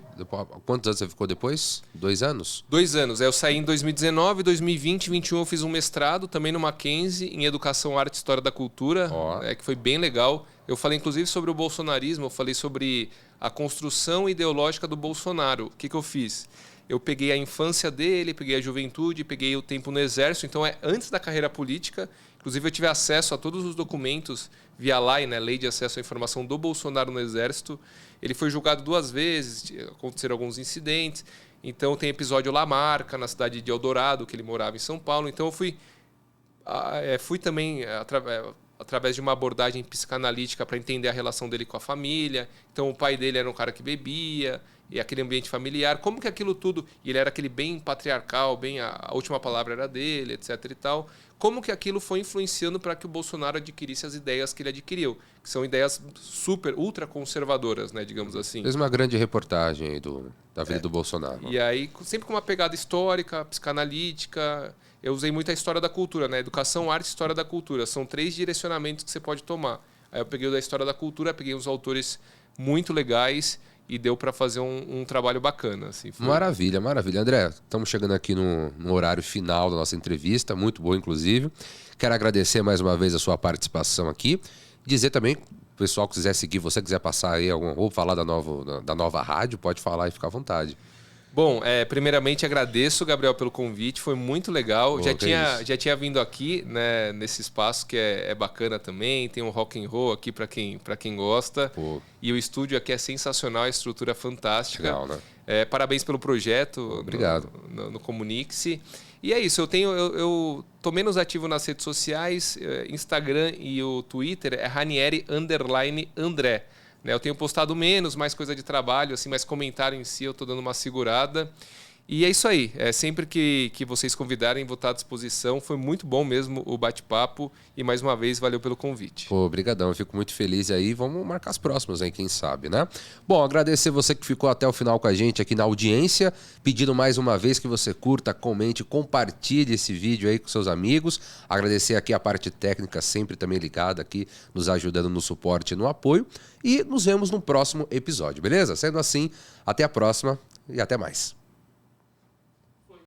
quantos anos você ficou depois? 2 anos? 2 anos. Eu saí em 2019, 2020, 2021 eu fiz um mestrado também no Mackenzie em Educação, Arte e História da Cultura, que foi bem legal. Eu falei inclusive sobre o bolsonarismo, eu falei sobre a construção ideológica do Bolsonaro. O que eu fiz? Eu peguei a infância dele, peguei a juventude, peguei o tempo no Exército. Então, antes da carreira política. Inclusive, eu tive acesso a todos os documentos via LAI, né, Lei de Acesso à Informação do Bolsonaro no Exército. Ele foi julgado 2 vezes, aconteceram alguns incidentes. Então, tem episódio Lamarca, na cidade de Eldorado, que ele morava em São Paulo. Então, eu fui também através de uma abordagem psicanalítica para entender a relação dele com a família. Então, o pai dele era um cara que bebia, e aquele ambiente familiar, como que aquilo tudo... E ele era aquele bem patriarcal, bem a última palavra era dele, etc. e tal. Como que aquilo foi influenciando para que o Bolsonaro adquirisse as ideias que ele adquiriu, que são ideias ultra conservadoras, né, digamos assim. Fez uma grande reportagem aí da vida do Bolsonaro. E aí, sempre com uma pegada histórica, psicanalítica... Eu usei muito a história da cultura, né? Educação, arte e história da cultura. São 3 direcionamentos que você pode tomar. Aí eu peguei o da história da cultura, peguei uns autores muito legais e deu para fazer um trabalho bacana. Assim, Maravilha, maravilha. André, estamos chegando aqui no horário final da nossa entrevista, muito boa, inclusive. Quero agradecer mais uma vez a sua participação aqui. Dizer também, o pessoal que quiser seguir, você quiser passar aí ou falar da nova rádio, pode falar e ficar à vontade. Bom, primeiramente agradeço, Gabriel, pelo convite, foi muito legal. Já tinha vindo aqui, né, nesse espaço que é bacana também, tem um rock and roll aqui para quem gosta. Pô. E o estúdio aqui é sensacional, a estrutura fantástica. Legal, né? Parabéns pelo projeto. Obrigado. No Comunique-se. E é isso, eu tô menos ativo nas redes sociais, Instagram e o Twitter é Ranieri_André. Eu tenho postado menos, mais coisa de trabalho, assim, mais comentário em si, eu estou dando uma segurada. E é isso aí. Sempre que vocês convidarem, vou estar à disposição. Foi muito bom mesmo o bate-papo. E mais uma vez, valeu pelo convite. Pô, obrigadão. Eu fico muito feliz aí. Vamos marcar as próximas aí, quem sabe, né? Bom, agradecer você que ficou até o final com a gente aqui na audiência. Pedindo mais uma vez que você curta, comente, compartilhe esse vídeo aí com seus amigos. Agradecer aqui a parte técnica, sempre também ligada aqui, nos ajudando no suporte e no apoio. E nos vemos no próximo episódio, beleza? Sendo assim, até a próxima e até mais.